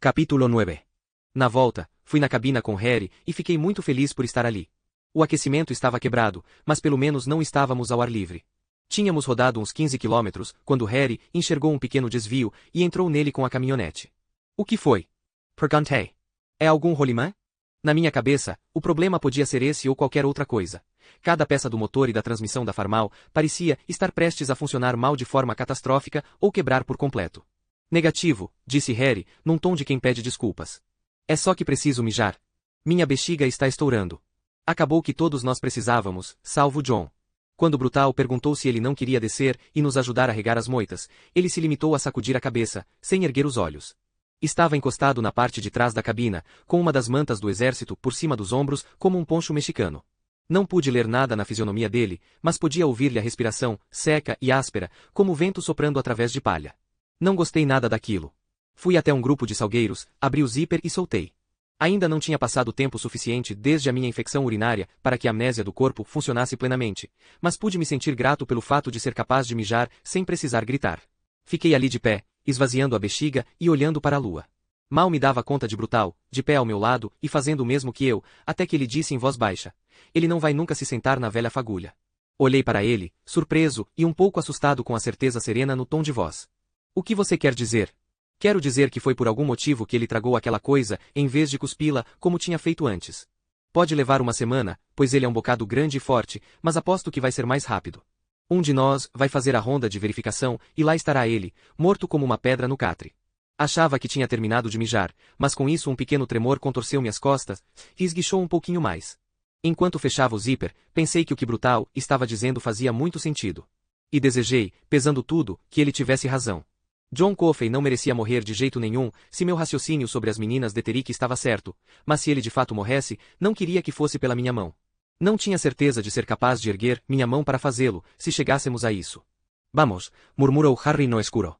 Capítulo 9. Na volta, fui na cabina com Harry e fiquei muito feliz por estar ali. O aquecimento estava quebrado, mas pelo menos não estávamos ao ar livre. Tínhamos rodado uns 15 quilômetros, quando Harry enxergou um pequeno desvio e entrou nele com a caminhonete. O que foi? Perguntei. É algum rolimã? Na minha cabeça, o problema podia ser esse ou qualquer outra coisa. Cada peça do motor e da transmissão da Farmal parecia estar prestes a funcionar mal de forma catastrófica ou quebrar por completo. Negativo, disse Harry, num tom de quem pede desculpas. É só que preciso mijar. Minha bexiga está estourando. Acabou que todos nós precisávamos, salvo John. Quando Brutal perguntou se ele não queria descer e nos ajudar a regar as moitas, ele se limitou a sacudir a cabeça, sem erguer os olhos. Estava encostado na parte de trás da cabina, com uma das mantas do exército por cima dos ombros, como um poncho mexicano. Não pude ler nada na fisionomia dele, mas podia ouvir-lhe a respiração, seca e áspera, como o vento soprando através de palha. Não gostei nada daquilo. Fui até um grupo de salgueiros, abri o zíper e soltei. Ainda não tinha passado tempo suficiente desde a minha infecção urinária para que a amnésia do corpo funcionasse plenamente, mas pude me sentir grato pelo fato de ser capaz de mijar sem precisar gritar. Fiquei ali de pé, esvaziando a bexiga e olhando para a lua. Mal me dava conta de Brutal, de pé ao meu lado e fazendo o mesmo que eu, até que ele disse em voz baixa. Ele não vai nunca se sentar na velha fagulha. Olhei para ele, surpreso e um pouco assustado com a certeza serena no tom de voz. O que você quer dizer? Quero dizer que foi por algum motivo que ele tragou aquela coisa, em vez de cuspi-la, como tinha feito antes. Pode levar uma semana, pois ele é um bocado grande e forte, mas aposto que vai ser mais rápido. Um de nós vai fazer a ronda de verificação e lá estará ele, morto como uma pedra no catre. Achava que tinha terminado de mijar, mas com isso um pequeno tremor contorceu minhas costas e esguichou um pouquinho mais. Enquanto fechava o zíper, pensei que o que Brutal estava dizendo fazia muito sentido. E desejei, pesando tudo, que ele tivesse razão. John Coffey não merecia morrer de jeito nenhum, se meu raciocínio sobre as meninas de Terick estava certo, mas se ele de fato morresse, não queria que fosse pela minha mão. Não tinha certeza de ser capaz de erguer minha mão para fazê-lo, se chegássemos a isso. Vamos, murmurou Harry no escuro.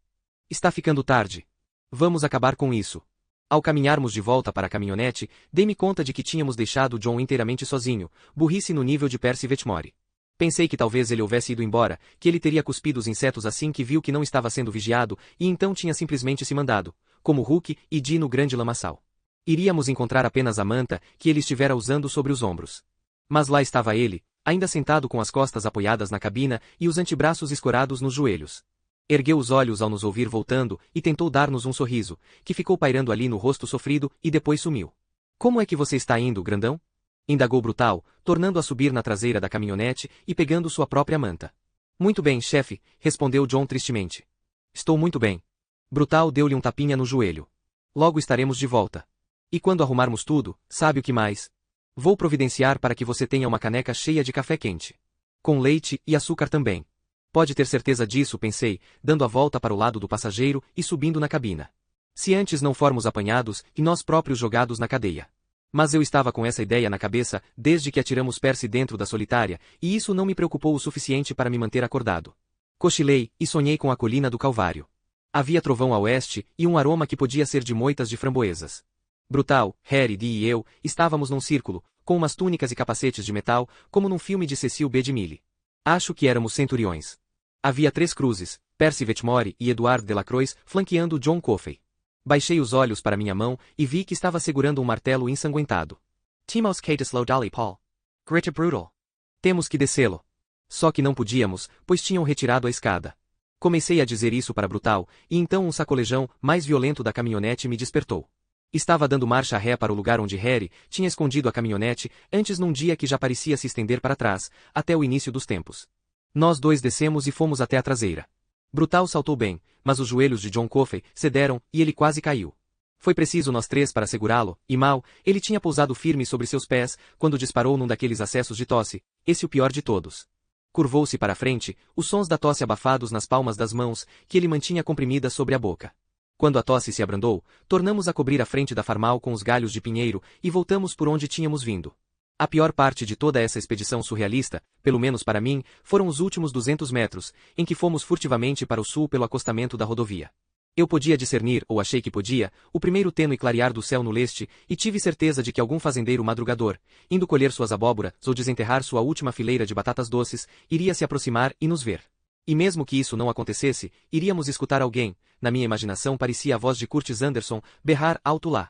Está ficando tarde. Vamos acabar com isso. Ao caminharmos de volta para a caminhonete, dei-me conta de que tínhamos deixado John inteiramente sozinho, burrice no nível de Percy Vetmore. Pensei que talvez ele houvesse ido embora, que ele teria cuspido os insetos assim que viu que não estava sendo vigiado, e então tinha simplesmente se mandado, como Hulk e Dee no grande lamaçal. Iríamos encontrar apenas a manta que ele estivera usando sobre os ombros. Mas lá estava ele, ainda sentado com as costas apoiadas na cabina e os antebraços escorados nos joelhos. Ergueu os olhos ao nos ouvir voltando e tentou dar-nos um sorriso, que ficou pairando ali no rosto sofrido e depois sumiu. Como é que você está indo, grandão? Indagou Brutal, tornando a subir na traseira da caminhonete e pegando sua própria manta. Muito bem, chefe, respondeu John tristemente. Estou muito bem. Brutal deu-lhe um tapinha no joelho. Logo estaremos de volta. E quando arrumarmos tudo, sabe o que mais? Vou providenciar para que você tenha uma caneca cheia de café quente. Com leite e açúcar também. Pode ter certeza disso, pensei, dando a volta para o lado do passageiro e subindo na cabina. Se antes não formos apanhados e nós próprios jogados na cadeia. Mas eu estava com essa ideia na cabeça desde que atiramos Percy dentro da solitária, e isso não me preocupou o suficiente para me manter acordado. Cochilei e sonhei com a colina do Calvário. Havia trovão a oeste e um aroma que podia ser de moitas de framboesas. Brutal, Harry, Dee e eu estávamos num círculo, com umas túnicas e capacetes de metal, como num filme de Cecil B. DeMille. Acho que éramos centuriões. Havia 3 cruzes, Percy Vetmore e Edward Delacroix, flanqueando John Coffey. Baixei os olhos para minha mão e vi que estava segurando um martelo ensanguentado. Temos que descê-lo dali, Paul. Grita brutal. Temos que descê-lo. Só que não podíamos, pois tinham retirado a escada. Comecei a dizer isso para Brutal, e então um sacolejão mais violento da caminhonete me despertou. Estava dando marcha ré para o lugar onde Harry tinha escondido a caminhonete antes num dia que já parecia se estender para trás, até o início dos tempos. Nós dois descemos e fomos até a traseira. Brutal saltou bem, mas os joelhos de John Coffey cederam e ele quase caiu. Foi preciso nós 3 para segurá-lo, e mal, ele tinha pousado firme sobre seus pés, quando disparou num daqueles acessos de tosse, esse o pior de todos. Curvou-se para a frente, os sons da tosse abafados nas palmas das mãos, que ele mantinha comprimidas sobre a boca. Quando a tosse se abrandou, tornamos a cobrir a frente da farmal com os galhos de pinheiro e voltamos por onde tínhamos vindo. A pior parte de toda essa expedição surrealista, pelo menos para mim, foram os últimos 200 metros, em que fomos furtivamente para o sul pelo acostamento da rodovia. Eu podia discernir, ou achei que podia, o primeiro tênue clarear do céu no leste, e tive certeza de que algum fazendeiro madrugador, indo colher suas abóboras ou desenterrar sua última fileira de batatas doces, iria se aproximar e nos ver. E mesmo que isso não acontecesse, iríamos escutar alguém, na minha imaginação parecia a voz de Curtis Anderson, berrar alto lá.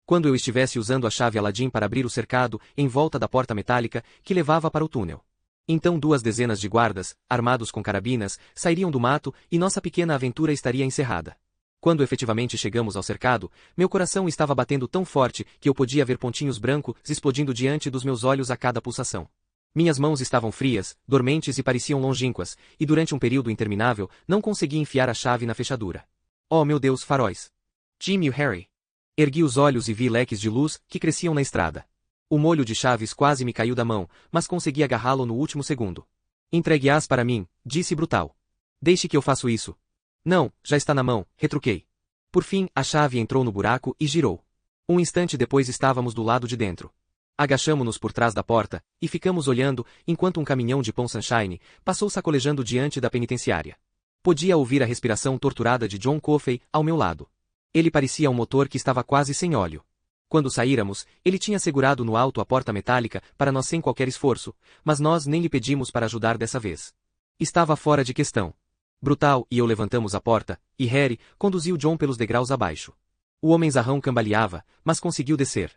Quando eu estivesse usando a chave Aladdin para abrir o cercado, em volta da porta metálica, que levava para o túnel. Então 2 dezenas de guardas, armados com carabinas, sairiam do mato e nossa pequena aventura estaria encerrada. Quando efetivamente chegamos ao cercado, meu coração estava batendo tão forte que eu podia ver pontinhos brancos explodindo diante dos meus olhos a cada pulsação. Minhas mãos estavam frias, dormentes e pareciam longínquas, e durante um período interminável, não consegui enfiar a chave na fechadura. Oh meu Deus, faróis! Jim e Harry! Ergui os olhos e vi leques de luz que cresciam na estrada. O molho de chaves quase me caiu da mão, mas consegui agarrá-lo no último segundo. Entregue-as para mim, disse Brutal. Deixe que eu faço isso. Não, já está na mão, retruquei. Por fim, a chave entrou no buraco e girou. Um instante depois estávamos do lado de dentro. Agachamo-nos por trás da porta, e ficamos olhando, enquanto um caminhão de pão Sunshine passou sacolejando diante da penitenciária. Podia ouvir a respiração torturada de John Coffey ao meu lado. Ele parecia um motor que estava quase sem óleo. Quando saíramos, ele tinha segurado no alto a porta metálica para nós sem qualquer esforço, mas nós nem lhe pedimos para ajudar dessa vez. Estava fora de questão. Brutal e eu levantamos a porta, e Harry conduziu John pelos degraus abaixo. O homenzarrão cambaleava, mas conseguiu descer.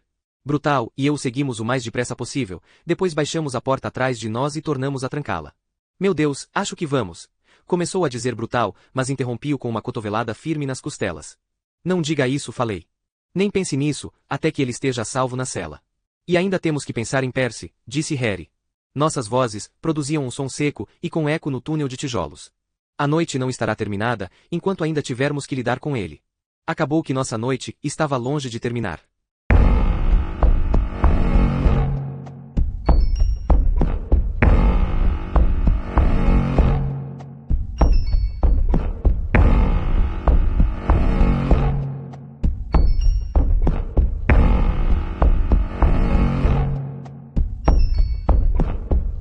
Brutal e eu o seguimos o mais depressa possível, depois baixamos a porta atrás de nós e tornamos a trancá-la. Meu Deus, acho que vamos. Começou a dizer Brutal, mas interrompi-o com uma cotovelada firme nas costelas. Não diga isso, falei. Nem pense nisso, até que ele esteja a salvo na cela. E ainda temos que pensar em Percy, disse Harry. Nossas vozes produziam um som seco e com eco no túnel de tijolos. A noite não estará terminada, enquanto ainda tivermos que lidar com ele. Acabou que nossa noite estava longe de terminar.